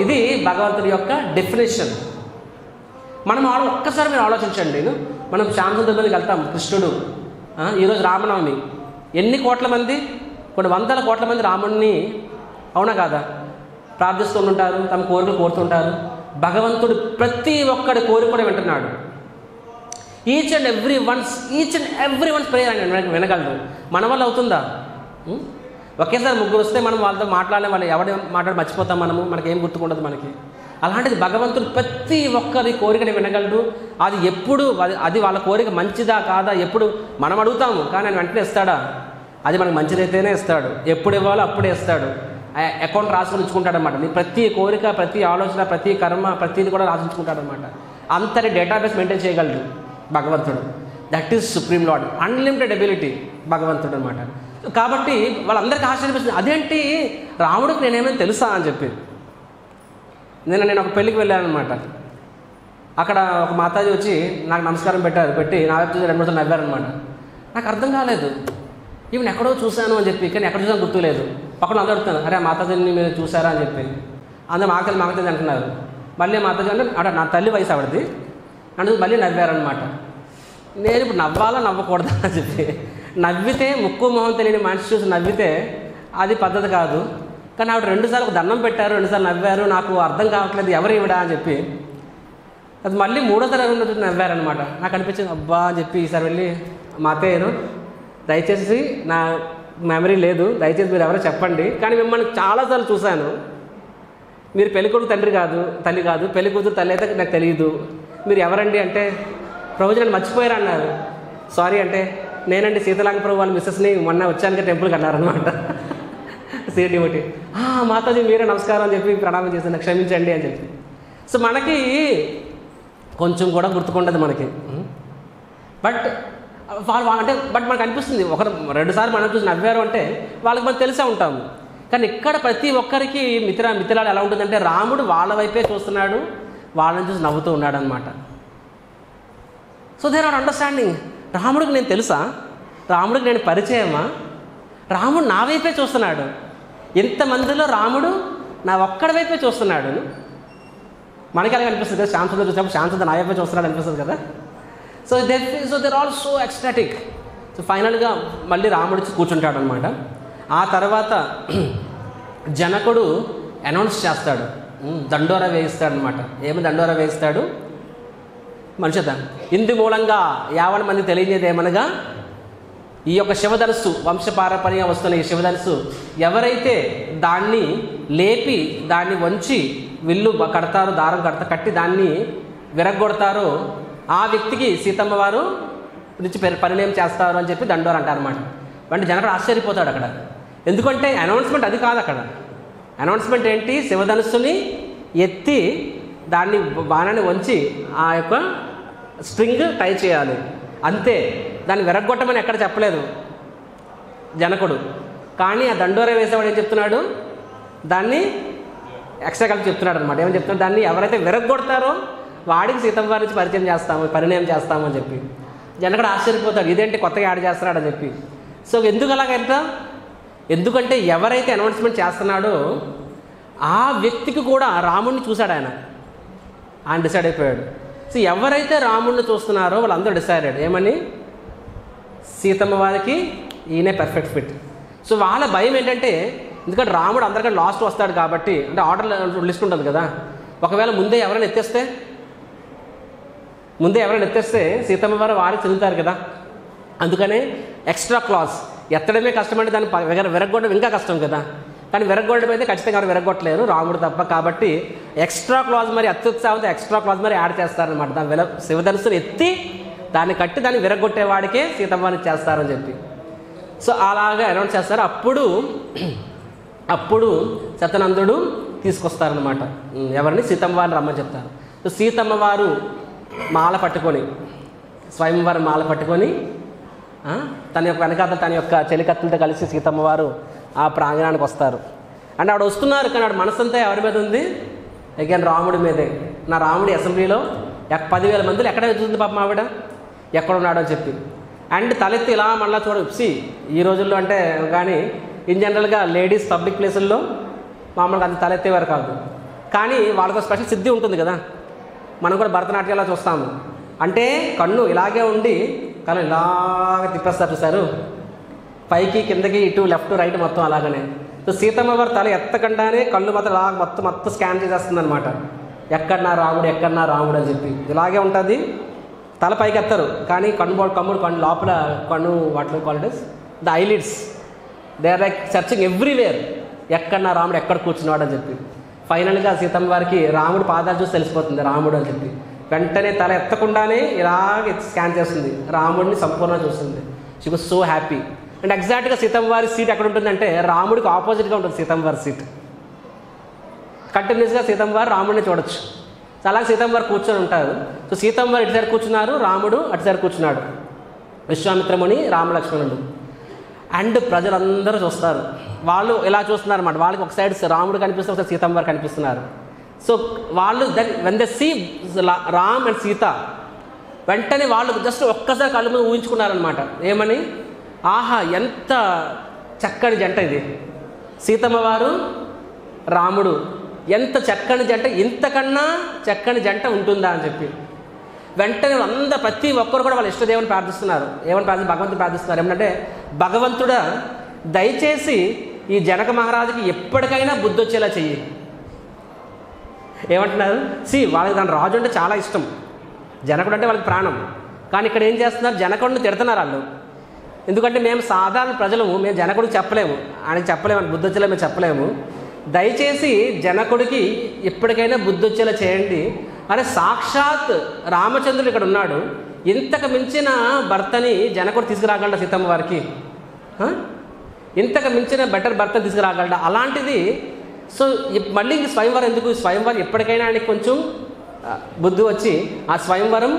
ఇది భగవంతుడి యొక్క డెఫినేషన్. మనం ఒక్కసారి మీరు ఆలోచించండి. మనం శ్యామసుందరికి వెళ్తాం, కృష్ణుడు ఈరోజు రామనవమి, ఎన్ని కోట్ల మంది, కొన్ని వందల కోట్ల మంది రాముడిని అవునా కాదా ప్రార్థిస్తూ ఉంటారు, తమ కోరికలు కోరుతుంటారు. భగవంతుడు ప్రతి ఒక్కడి కోరిక కూడా వింటున్నాడు. Each and every once prayer ఆయన వినగలడు. మన వల్ల అవుతుందా? ఒకేసారి ముగ్గురు వస్తే మనం వాళ్ళతో మాట్లాడలేం, వాళ్ళు ఎవరి మాట్లాడి మర్చిపోతాం, మనకేం గుర్తుకుండదు మనకి. అలాంటిది భగవంతుడు ప్రతి ఒక్కరి కోరికని వినగలడు. అది ఎప్పుడు అది వాళ్ళ కోరిక మంచిదా కాదా ఎప్పుడు మనం అడుగుతాము, కానీ ఆయన వెంటనే ఇస్తాడా? అది మనకు మంచిదైతేనే ఇస్తాడు, ఎప్పుడు ఇవ్వాలో అప్పుడే ఇస్తాడు. అకౌంట్ రాసుకొని ఉంచుకుంటాడు అనమాట. నీ ప్రతి కోరిక, ప్రతి ఆలోచన, ప్రతి కర్మ, ప్రతిది కూడా రాసించుకుంటాడు అనమాట. అంతటి డేటాబేస్ మెయింటైన్ చేయగలడు భగవంతుడు. That is supreme lord, unlimited ability భగవంతుడు అనమాట. కాబట్టి వాళ్ళందరికీ ఆశ్చర్యపిస్తుంది, అదేంటి రాముడికి నేనేమైనా తెలుసా అని చెప్పి. నేను ఒక పెళ్ళికి వెళ్ళాను అనమాట. అక్కడ ఒక మాతాజీ వచ్చి నాకు నమస్కారం పెట్టి నా వైపు చూసి 2 నిమిషాలు నవ్వారనమాట. నాకు అర్థం కాలేదు, ఈవెన్ ఎక్కడో చూశాను అని చెప్పి, కానీ ఎక్కడ చూసాను గుర్తులేదు. పక్కన అందరూ అడుగుతాను, అరే ఆ మాతాజీని మీరు చూసారా అని చెప్పి. అందరూ మాకది అంటున్నారు. మళ్ళీ మాతాజీ అంటే నా తల్లి వయసు ఆవిడది అంటే మళ్ళీ నవ్వారనమాట. నేను ఇప్పుడు నవ్వాలా నవ్వకూడదా అని చెప్పి, నవ్వితే ముక్కు మొహం తెలియని మనిషి చూసి నవ్వితే అది పద్ధతి కాదు. కానీ ఆవిడ 2 సార్లు ఒక దండం పెట్టారు, 2 సార్లు నవ్వారు, నాకు అర్థం కావట్లేదు ఎవరు ఇవిడా అని చెప్పి. అది మళ్ళీ 3వ సారి నవ్వారనమాట. నాకు అనిపించింది అబ్బా అని చెప్పి ఈసారి వెళ్ళి మా అత్తయ్యను, దయచేసి నా మెమరీ లేదు, దయచేసి మీరు ఎవరో చెప్పండి, కానీ మిమ్మల్ని చాలాసార్లు చూశాను, మీరు పెళ్ళికొడుకు తండ్రి కాదు, తల్లి కాదు, పెళ్లి కూతురు తల్లి అయితే నాకు తెలియదు, మీరు ఎవరండి అంటే ప్రభుజీ నన్ను మర్చిపోయారు అన్నారు. సారీ అంటే నేనండి సీతారామ ప్రభు వాళ్ళ మిస్సెస్ని మొన్న వచ్చాను టెంపుల్కి అన్నారనమాట. సీడి ఒకటి మాతాజీ మీరే నమస్కారం అని చెప్పి ప్రణామం చేశాను, క్షమించండి అని చెప్పి. సో మనకి కొంచెం కూడా గుర్తుకుండదు మనకి. బట్ వాళ్ళు అంటే మనకు అనిపిస్తుంది 1-2 సార్లు మనం చూసి నవ్వారు అంటే వాళ్ళకి మనం తెలిసే ఉంటాము. కానీ ఇక్కడ ప్రతి ఒక్కరికి మిత్రాలు ఎలా ఉంటుందంటే రాముడు వాళ్ళ వైపే చూస్తున్నాడు, వాళ్ళని చూసి నవ్వుతూ ఉన్నాడు అనమాట. సో దే ఆర్ అండర్స్టాండింగ్, రాముడికి నేను తెలుసా, రాముడికి నేను పరిచయమా, రాముడు నా వైపే చూస్తున్నాడు, ఎంతమందిలో రాముడు నా ఒక్కడి వైపే చూస్తున్నాడు. మనకి అలాగే అనిపిస్తుంది కదా, శాంతంగా చూసినప్పుడు శాంతంగా నా వైపే చూస్తున్నాడు అనిపిస్తుంది కదా. So they're all so ecstatic. So ఫైనల్గా మళ్ళీ రాముడు కూర్చుంటాడు అనమాట. ఆ తర్వాత జనకుడు అనౌన్స్ చేస్తాడు, దండోరా వేయిస్తాడు అనమాట. ఏమి దండోరా వేయిస్తాడు, మనుషత ఇందు మూలంగా 50 మంది తెలియజేదేమనగా ఈ యొక్క శివధనుస్సు వంశపారపర్యంగా వస్తున్న ఈ శివధనుస్సు ఎవరైతే దాన్ని లేపి దాన్ని వంచి విల్లు కడతారో, దారం కట్టి దాన్ని విరగొడతారో ఆ వ్యక్తికి సీతమ్మ వారు నుంచి పరిణయం చేస్తారు అని చెప్పి దండోరా అంటారన్నమాట. అంటే జనకుడు ఆశ్చర్యపోతాడు అక్కడ. ఎందుకంటే అనౌన్స్మెంట్ అది కాదు. అక్కడ అనౌన్స్మెంట్ ఏంటి, శివధనుస్సుని ఎత్తి దాన్ని బాణాన్ని వంచి ఆ యొక్క స్ట్రింగ్ టై చేయాలి అంతే, దాన్ని విరగొట్టమని ఎక్కడ చెప్పలేదు జనకుడు. కానీ ఆ దండోరా వేసేవాడు ఏం చెప్తున్నాడు, దాన్ని ఎక్స్ట్రా కలిపి చెప్తున్నాడు అనమాట. ఏమని చెప్తున్నాడు, దాన్ని ఎవరైతే విరగొడతారో వాడికి సీతమ్మ వారి నుంచి పరిణయం చేస్తాము అని చెప్పి. జనకుడు ఆశ్చర్యపోతాడు, ఇదేంటి కొత్తగా యాడ్ చేస్తున్నాడు అని చెప్పి. సో ఎందుకు అలాగైతే, ఎందుకంటే ఎవరైతే అనౌన్స్మెంట్ చేస్తున్నాడో ఆ వ్యక్తికి కూడా రాముడిని చూశాడు ఆయన డిసైడ్ అయిపోయాడు. సో ఎవరైతే రాముడిని చూస్తున్నారో వాళ్ళందరూ డిసైడెడ్ ఏమని, సీతమ్మ వారికి ఈయనే పర్ఫెక్ట్ ఫిట్. సో వాళ్ళ భయం ఏంటంటే, ఎందుకంటే రాముడు అందరికంటే లాస్ట్ వస్తాడు కాబట్టి, అంటే ఆర్డర్ లిస్ట్ ఉంటుంది కదా, ఒకవేళ ముందే ఎవరైనా ఎత్తేస్తే సీతమ్మ వారు వారికి చెందుతారు కదా. అందుకనే ఎక్స్ట్రా క్లాస్ ఎత్తడమే కష్టం, అంటే దాన్ని విరగొట్టడం ఇంకా కష్టం కదా. కానీ విరగొట్టడం అయితే ఖచ్చితంగా ఎవరు విరగొట్టలేరు, రాముడు తప్ప. కాబట్టి ఎక్స్ట్రా క్లాజ్ మరి అత్యుత్సాహంతో ఎక్స్ట్రా క్లాజ్ మరి యాడ్ చేస్తారనమాట. దాని శివధనుస్సును ఎత్తి దాన్ని కట్టి దాన్ని విరగొట్టేవాడికే సీతమ్మని చేస్తారని చెప్పి. సో అలాగా అనౌన్స్ చేస్తారు. అప్పుడు సత్యనందుడు తీసుకొస్తారనమాట ఎవరిని, సీతమ్మ వారిని రమ్మని చెప్తారు. సో సీతమ్మ వారు మాల పట్టుకొని, స్వయంవారు మాల పట్టుకొని తన యొక్క వెనకాల తన యొక్క చెలికత్తులతో కలిసి సీతమ్మ వారు ఆ ప్రాంగణానికి వస్తారు. అంటే ఆవిడ వస్తున్నారు, కానీ ఆవిడ మనసంతా ఎవరి మీద ఉంది, అగైన్ రాముడి మీదే. నా రాముడి అసెంబ్లీలో 10,000 మందిలో ఎక్కడ వెతుకుతుంది పాపం ఆవిడ, ఎక్కడున్నాడో అని చెప్పి. అండ్ తలెత్తి ఇలా మళ్ళీ చూడసి ఈ రోజుల్లో అంటే, కానీ ఇన్ జనరల్గా లేడీస్ పబ్లిక్ ప్లేసుల్లో మామూలుగా అంత తలెత్తేవారు కాదు. కానీ వాళ్ళకు స్పెషల్ సిద్ధి ఉంటుంది కదా, మనం కూడా భరతనాట్యంలో చూస్తాము. అంటే కన్ను ఇలాగే ఉండి కళ్ళు ఇలాగే తిప్పేస్తారు చూసారు, పైకి కిందకి ఇటు లెఫ్ట్ రైట్ మొత్తం అలాగనే. సో సీతమ్మ వారు తల ఎత్తకుండానే కళ్ళు మాత్రం ఇలా మొత్తం స్కాన్ చేసేస్తుంది అనమాట, ఎక్కడన్నా రాముడు అని చెప్పి. ఇలాగే ఉంటుంది, తల పైకి ఎత్తారు కానీ కన్ను లోపల కన్ను వాటిలో qualities the eyelids they are like searching everywhere, ఎక్కడన్నా రాముడు ఎక్కడ కూర్చున్నాడు అని చెప్పి. ఫైనల్గా సీతమ్మ వారికి రాముడు పాదాలు చూసి తెలిసిపోతుంది రాముడు అని చెప్పి. వెంటనే తల ఎత్తకుండానే ఇలాగే స్కాన్ చేస్తుంది, రాముడిని సంపూర్ణంగా చూస్తుంది. She was so happy. And ఎగ్జాక్ట్గా సీతమ్మ వారి సీట్ ఎక్కడ ఉంటుందంటే రాముడికి ఆపోజిట్గా ఉంటుంది సీతమ్మ వారి సీట్. కంటిన్యూస్గా సీతమ్మ వారు రాముడిని చూడొచ్చు. అలాగే సీతమ్మ వారు కూర్చొని ఉంటారు. సో సీతమ్మ వారు ఇటు సైడ్ కూర్చున్నారు, రాముడు అటు సైడ్ కూర్చున్నాడు, విశ్వామిత్రముని రామలక్ష్మణుడు. అండ్ ప్రజలందరూ చూస్తారు, వాళ్ళు ఇలా చూస్తున్నారు అన్నమాట. వాళ్ళకి ఒక సైడ్ రాముడు కనిపిస్తారు, ఒకసారి సీతమ్మ వారు కనిపిస్తున్నారు. సో వాళ్ళు when they see Ram and Sita, వెంటనే వాళ్ళు జస్ట్ ఒక్కసారి కళ్ళు ముందు ఊహించుకున్నారనమాట. ఏమని, ఆహా ఎంత చక్కని జంట ఇది, సీతమ్మ వారు రాముడు ఎంత చక్కని జంట, ఇంతకన్నా చక్కని జంట ఉంటుందా అని చెప్పి. వెంటనే అందరూ ప్రతి ఒక్కరు కూడా వాళ్ళ ఇష్టదేవుని ప్రార్థిస్తున్నారు. భగవంతుని ప్రార్థిస్తున్నారు. ఏమంటే భగవంతుడా దయచేసి ఈ జనక మహారాజుకి ఎప్పటికైనా బుద్ధి వచ్చేలా చెయ్యి. ఏమంటున్నారు? వాళ్ళకి దాని రాజు అంటే చాలా ఇష్టం, జనకుడు అంటే వాళ్ళకి ప్రాణం. కానీ ఇక్కడ ఏం చేస్తున్నారు? జనకుడిని తిడుతున్నారు వాళ్ళు. ఎందుకంటే మేము సాధారణ ప్రజలము, మేము జనకుడికి చెప్పలేము, ఆయనకి చెప్పలేము, అని బుద్ధి వచ్చేలా మేము చెప్పలేము. దయచేసి జనకుడికి ఎప్పటికైనా బుద్ధి వచ్చేలా చేయండి. అరే సాక్షాత్ రామచంద్రుడు ఇక్కడ ఉన్నాడు, ఇంతకు మించిన భర్తని జనకుడు తీసుకురాగలడా సీతమ్మ వారికి? ఇంతకు మించిన బెటర్ భర్తను తీసుకురాగలడా? అలాంటిది సో మళ్ళీ ఇంక స్వయంవరం ఎందుకు? స్వయంవరం ఎప్పటికైనా ఆయనకి కొంచెం బుద్ధి వచ్చి ఆ స్వయంవరం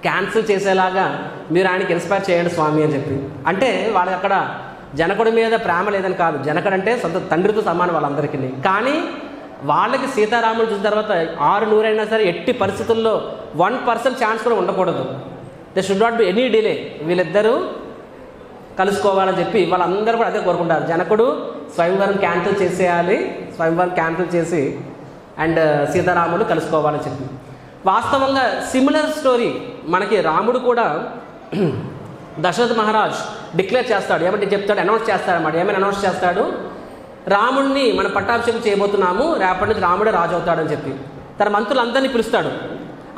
క్యాన్సిల్ చేసేలాగా మీరు ఆయనకి ఇన్స్పైర్ చేయండి స్వామి అని చెప్పి. అంటే వాళ్ళకి అక్కడ జనకుడి మీద ప్రేమ లేదని కాదు, జనకుడు అంటే సొంత తండ్రితో సమానం వాళ్ళందరికీ. కానీ వాళ్ళకి సీతారాములు చూసిన తర్వాత 600 అయినా సరే ఎట్టి పరిస్థితుల్లో 1% ఛాన్స్ కూడా ఉండకూడదు. They should not be any delay. వీళ్ళిద్దరూ కలుసుకోవాలని చెప్పి వాళ్ళందరూ కూడా అదే కోరుకుంటారు. జనకుడు స్వయంవరం క్యాన్సిల్ చేసేయాలి, స్వయంవరం క్యాన్సిల్ చేసి అండ్ సీతారాములు కలుసుకోవాలని చెప్పి. వాస్తవంగా సిమిలర్ స్టోరీ మనకి రాముడు కూడా దశరథ మహారాజ్ డిక్లేర్ చేస్తాడు. ఏమంటే చెప్తాడు, అనౌన్స్ చేస్తాడన్నమాట. ఏమైనా అనౌన్స్ చేస్తాడు? రాముడిని మనం పట్టాభిషేకం చేయబోతున్నాము, రేపటి నుంచి రాముడే రాజు అవుతాడని చెప్పి తన మంత్రులందరినీ పిలుస్తాడు.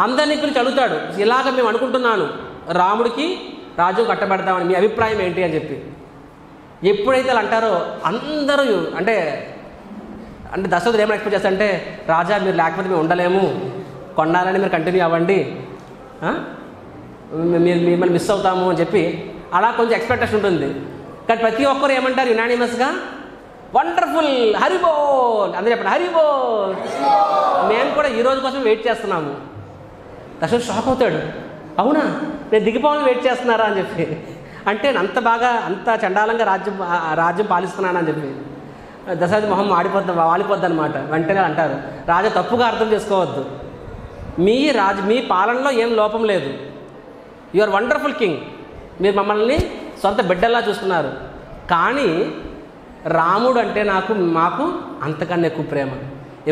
అందరినీ పిలిచి అడుగుతాడు, ఇలాగ మేము అనుకుంటున్నాను రాముడికి రాజ్యం కట్టబెడతామని, మీ అభిప్రాయం ఏంటి అని చెప్పి. ఎప్పుడైతే వాళ్ళు అంటారో అందరూ అంటే దశరథుడు ఏమైనా ఎక్స్పెక్ట్ చేస్తాడంటే, రాజా మీరు లేకపోతే మేము ఉండలేము, కొన్నాలని మీరు కంటిన్యూ అవ్వండి, మీరు మిమ్మల్ని మిస్ అవుతాము అని చెప్పి అలా కొంచెం ఎక్స్పెక్టేషన్ ఉంటుంది. కానీ ప్రతి ఒక్కరు ఏమంటారు యునానిమస్గా, వండర్ఫుల్, హరిబోల్ అందరూ చెప్పండి, హరిబోల్. మేము కూడా ఈ రోజు కోసం వెయిట్ చేస్తున్నాము. దశరథుడు షాక్ అవుతాడు, అవునా నేను దిగిపోవాలని వెయిట్ చేస్తున్నారా అని చెప్పి. అంటే అంత బాగా అంత చండాలంగా రాజ్యం పాలిస్తున్నానని చెప్పి దశరథ మొహం వాలిపోద్ది అనమాట. వెంటనే అంటారు, రాజా తప్పుగా అర్థం చేసుకోవద్దు, మీ పాలనలో ఏం లోపం లేదు, యు ఆర్ వండర్ఫుల్ కింగ్, మీరు మమ్మల్ని సొంత బిడ్డల్లా చూస్తున్నారు. కానీ రాముడు అంటే మాకు అంతకన్నా ఎక్కువ ప్రేమ,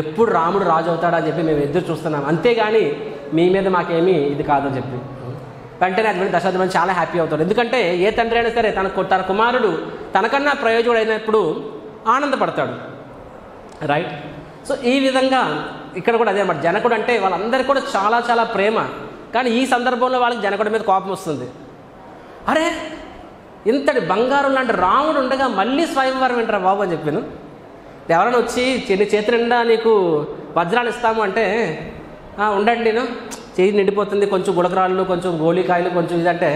ఎప్పుడు రాముడు రాజు అవుతాడా అని చెప్పి మేము ఎదురు చూస్తున్నాం, అంతేగాని మీ మీద మాకేమీ ఇది కాదని చెప్పి. వెంటనే అటువంటి దశరథుడు చాలా హ్యాపీ అవుతాడు. ఎందుకంటే ఏ తండ్రి అయినా సరే తన కుమారుడు తనకన్నా ప్రయోజకుడు అయినప్పుడు ఆనందపడతాడు, రైట్? సో ఈ విధంగా ఇక్కడ కూడా అదే అన్నమాట. జనకుడు అంటే వాళ్ళందరికీ కూడా చాలా చాలా ప్రేమ. కానీ ఈ సందర్భంలో వాళ్ళకి జనకుడి మీద కోపం వస్తుంది. అరే ఇంతటి బంగారం లాంటి రాముడు ఉండగా మళ్ళీ స్వయంవరం ఏంటరా బాబు అని చెప్పాను. ఎవరైనా వచ్చి చేతి నిండా నీకు వజ్రాలు ఇస్తాము అంటే ఉండండి, నేను చేయి నిండిపోతుంది, కొంచెం గులకరాళ్ళు, కొంచెం గోళీకాయలు, కొంచెం ఇదంటే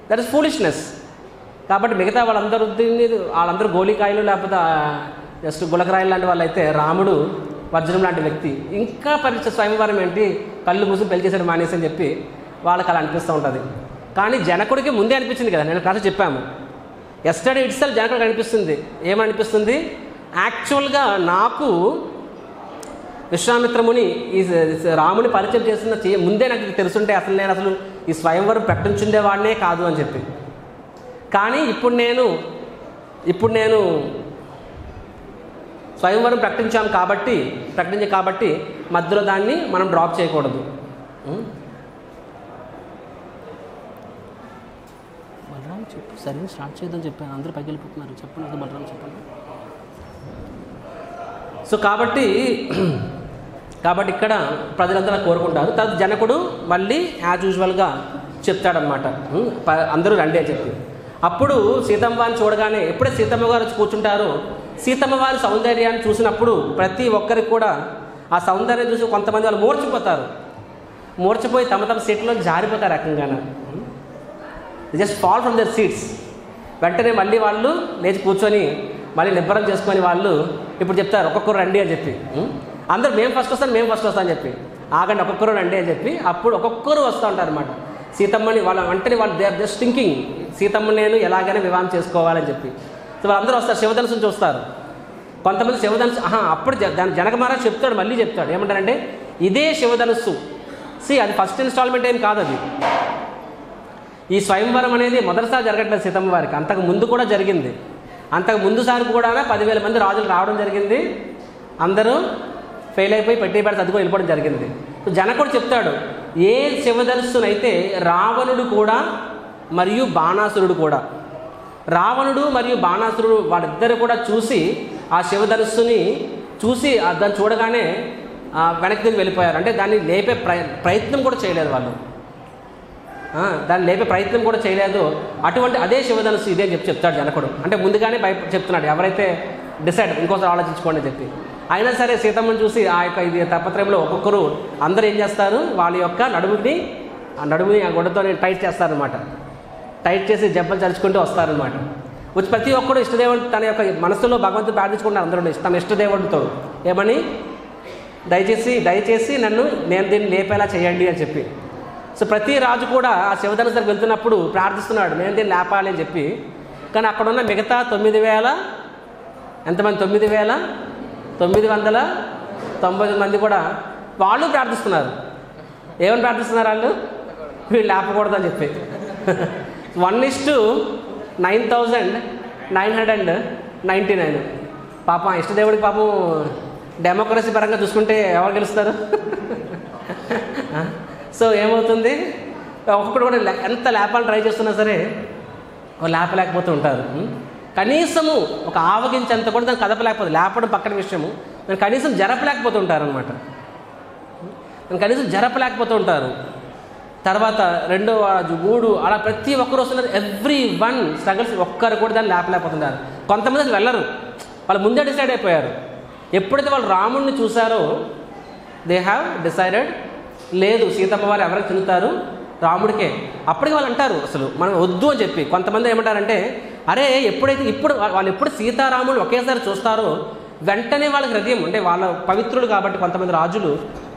దట్ ఇస్ ఫూలిష్నెస్. కాబట్టి మిగతా వాళ్ళందరూ గోళీకాయలు లేకపోతే జస్ట్ గులకరాయలు లాంటి వాళ్ళు అయితే, రాముడు వజ్రం లాంటి వ్యక్తి, ఇంకా స్వయంవరం ఏంటి, కళ్ళు మూసుకు పెళ్లి చేసాడు మానేసి అని చెప్పి వాళ్ళకి అలా అనిపిస్తూ ఉంటుంది. కానీ జనకుడికి ముందే అనిపించింది కదా, నేను క్లాస్ చెప్పాము, ఎస్టర్డే ఇట్సెల్ఫ్ జనకుడికి అనిపిస్తుంది. ఏమనిపిస్తుంది? యాక్చువల్గా నాకు విశ్వామిత్రముని ఈ రాముని పరిచయం చేస్తున్న ముందే నాకు తెలుసుంటే నేను అసలు ఈ స్వయంవరం ప్రకటించుండేవాడినే కాదు అని చెప్పి. కానీ ఇప్పుడు నేను స్వయంవరం ప్రకటించాం కాబట్టి మధ్యలో దాన్ని మనం డ్రాప్ చేయకూడదు. బలరాం చెప్పు, సరే స్టార్ట్ చేద్దాం చెప్పాను, అందరూ పైకి వెళ్ళిపోతున్నారు, చెప్పండి బలరాం చెప్పండి. సో కాబట్టి ఇక్కడ ప్రజలందరూ కోరుకుంటారు. తర్వాత జనకుడు మళ్ళీ యాజ్ యూజువల్గా చెప్తాడనమాట, అందరూ రండి అని చెప్పి. అప్పుడు సీతమ్మ వారిని చూడగానే, ఎప్పుడైతే సీతమ్మ గారు కూర్చుంటారో, సీతమ్మ వారి సౌందర్యాన్ని చూసినప్పుడు ప్రతి ఒక్కరికి కూడా ఆ సౌందర్యం చూసి కొంతమంది వాళ్ళు మూర్చిపోయి తమ సీట్లో జారిపోతారు రకంగానే, just fall from their seats. వెంటనే మళ్ళీ వాళ్ళు లేచి కూర్చొని మళ్ళీ నిబ్బరం చేసుకొని వాళ్ళు ఇప్పుడు చెప్తారు, ఒక్కొక్కరు రండి అని చెప్పి. అందరూ మేము ఫస్ట్ వస్తాం అని చెప్పి, ఆగండి ఒక్కొక్కరు రండి అని చెప్పి అప్పుడు ఒక్కొక్కరు వస్తూ ఉంటారు అనమాట. సీతమ్మని వెంటనే వాళ్ళు దే ఆర్ జస్ట్ థింకింగ్, సీతమ్మని నేను ఎలాగైనా వివాహం చేసుకోవాలని చెప్పి. సో వాళ్ళందరూ వస్తారు, శివధనుసుని చూస్తారు. కొంతమంది శివధనుసు అప్పుడు జనక మహారాజ్ మళ్ళీ చెప్తాడు ఏమంటారంటే, ఇదే శివధనుస్సు. అది ఫస్ట్ ఇన్స్టాల్మెంట్ ఏం కాదు, అది ఈ స్వయంవరం అనేది మొదటిసారి జరగట్లేదు సీతమ్మ వారికి, అంతకు ముందు కూడా జరిగింది. అంతకు ముందుసారి కూడా 10,000 మంది రాజులు రావడం జరిగింది, అందరూ ఫెయిల్ అయిపోయి పెట్టి చదువుకొని వెళ్ళిపోవడం జరిగింది. జనకుడు చెప్తాడు, ఏ శివధనుస్సునైతే రావణుడు కూడా మరియు బాణాసురుడు కూడా, రావణుడు మరియు బాణాసురుడు వాళ్ళిద్దరు కూడా చూసి ఆ శివధనుస్సుని చూసి దాన్ని చూడగానే వెనక్కి తిరిగి వెళ్ళిపోయారు. అంటే దాన్ని లేపే ప్రయత్నం కూడా చేయలేదు వాళ్ళు, దాన్ని లేపే ప్రయత్నం కూడా చేయలేదు. అటువంటి అదే శివధనుస్సు ఇదే అని చెప్తాడు జనకుడు. అంటే ముందుగానే చెప్తున్నాడు, ఎవరైతే డిసైడ్ ఇంకోసారి ఆలోచించుకోండి అని చెప్పి. అయినా సరే సీతమ్మని చూసి ఆ యొక్క ఇది తపత్రయంలో ఒక్కొక్కరు అందరూ ఏం చేస్తారు, వాళ్ళ యొక్క నడుముని ఆ గొడ్డతో టైట్ చేస్తారనమాట. టైట్ చేసి జబ్బలు చరుచుకుంటూ వస్తారనమాట. వచ్చి ప్రతి ఒక్కరు ఇష్టదేవుడు తన యొక్క మనసులో భగవంతుడు ప్రార్థించుకుంటారు. అందరూ తన ఇష్టదేవుడితో ఏమని, దయచేసి నేను దీన్ని లేపేలా చేయండి అని చెప్పి. సో ప్రతి రాజు కూడా ఆ శివధనుస్సు దగ్గరికి వెళ్తున్నప్పుడు ప్రార్థిస్తున్నాడు, నేను దీన్ని లేపాలి అని చెప్పి. కానీ అక్కడ ఉన్న మిగతా 9,000 ఎంతమంది, 9,990 మంది కూడా వాళ్ళు ప్రార్థిస్తున్నారు. ఏమని ప్రార్థిస్తున్నారు వాళ్ళు, వీళ్ళు లేపకూడదు అని చెప్పి. 1:9,999 పాపం ఇష్టదేవుడికి పాపం డెమోక్రసీ పరంగా చూసుకుంటే ఎవరు గెలుస్తారు? సో ఏమవుతుంది, ఒక్కొక్కడు కూడా ఎంత లేపాలని ట్రై చేస్తున్నా సరే లేపలేకపోతూ ఉంటారు. కనీసము ఒక ఆవగించేంత కూడా దాన్ని కదపలేకపోతే, లేపడం పక్కన విషయము, దాన్ని కనీసం జరపలేకపోతూ ఉంటారు అనమాట. కనీసం జరపలేకపోతూ ఉంటారు. తర్వాత 2వ రాజు 3 అలా ప్రతి ఒక్కరు వస్తున్నారు. ఎవ్రీ1 స్ట్రగల్స్, ఒక్కరు కూడా దాన్ని లేపలేకపోతున్నారు. కొంతమంది అసలు వెళ్ళరు, వాళ్ళు ముందే డిసైడ్ అయిపోయారు. ఎప్పుడైతే వాళ్ళు రాముడిని చూసారో దే హ్యావ్ డిసైడెడ్, లేదు సీతమ్మ వారు ఎవరికి చెందుతారు, రాముడికే. అప్పటికి వాళ్ళు అంటారు అసలు మనం వద్దు అని చెప్పి. కొంతమంది ఏమంటారంటే, అరే వాళ్ళు ఎప్పుడు సీతారాములు ఒకేసారి చూస్తారో వెంటనే వాళ్ళ హృదయం, అంటే వాళ్ళ పవిత్రులు కాబట్టి కొంతమంది రాజులు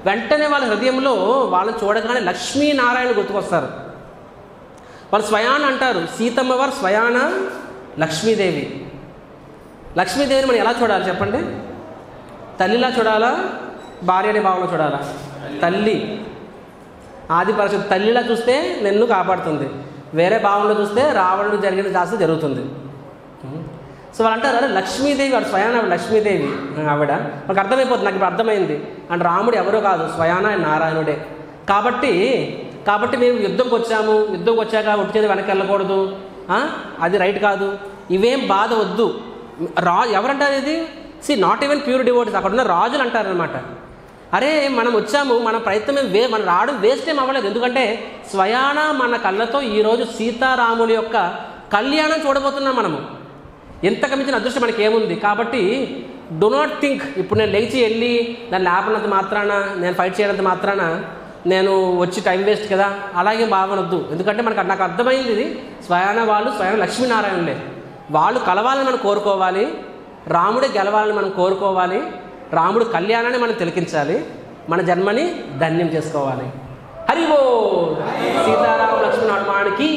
వెంటనే వాళ్ళ హృదయంలో వాళ్ళని చూడగానే లక్ష్మీనారాయణ గుర్తుకొస్తారు. వాళ్ళు స్వయాన అంటారు, సీతమ్మ వారు స్వయాన లక్ష్మీదేవి. లక్ష్మీదేవిని మనం ఎలా చూడాలి చెప్పండి? తల్లిలా చూడాలా, భార్య అనే భావంలో చూడాలా? తల్లి, ఆదిపరశుద్ధి. తల్లిలా చూస్తే నిన్ను కాపాడుతుంది, వేరే భావంలో చూస్తే రావణుడు జరిగిన శాస్త్రం జరుగుతుంది. సో వాళ్ళు అంటారు, అరే లక్ష్మీదేవి, వాడు స్వయాన లక్ష్మీదేవి ఆవిడ. మనకు అర్థమైపోతుంది, నాకు ఇప్పుడు అర్థమైంది. అంటే రాముడు ఎవరో కాదు, స్వయాన నారాయణుడే. కాబట్టి మేము యుద్ధంకి వచ్చాక ఒట్టి వెనక్కి వెళ్ళకూడదు, అది రైట్ కాదు, ఇవేం బాధ వద్దు. ఎవరంటారు ఇది? నాట్ ఈవెన్ ప్యూర్ డివోటీస్, అక్కడ ఉన్న రాజులు అంటారనమాట. అరే మనం వచ్చాము, మన ప్రయత్నం మన రావడం వేస్ట్ ఏం అవ్వలేదు. ఎందుకంటే స్వయాన మన కళ్ళతో ఈరోజు సీతారాముల యొక్క కళ్యాణం చూడబోతున్నాం మనము. ఎంతకు మించిన అదృష్టం మనకి ఏముంది? కాబట్టి డో నాట్ థింక్, ఇప్పుడు నేను లేచి వెళ్ళి దాన్ని లేపనంత మాత్రాన, నేను ఫైట్ చేయనంత మాత్రాన నేను వచ్చి టైం వేస్ట్ కదా, అలాగే భావనొద్దు. ఎందుకంటే నాకు అర్థమైంది, ఇది స్వయాన లక్ష్మీనారాయణులే. వాళ్ళు కలవాలని మనం కోరుకోవాలి, రాముడే గెలవాలని మనం కోరుకోవాలి, రాముడు కళ్యాణాన్ని మనం తిలకించాలి, మన జన్మని ధన్యం చేసుకోవాలి. హరివో సీతారామ లక్ష్మణ హనుమానికి.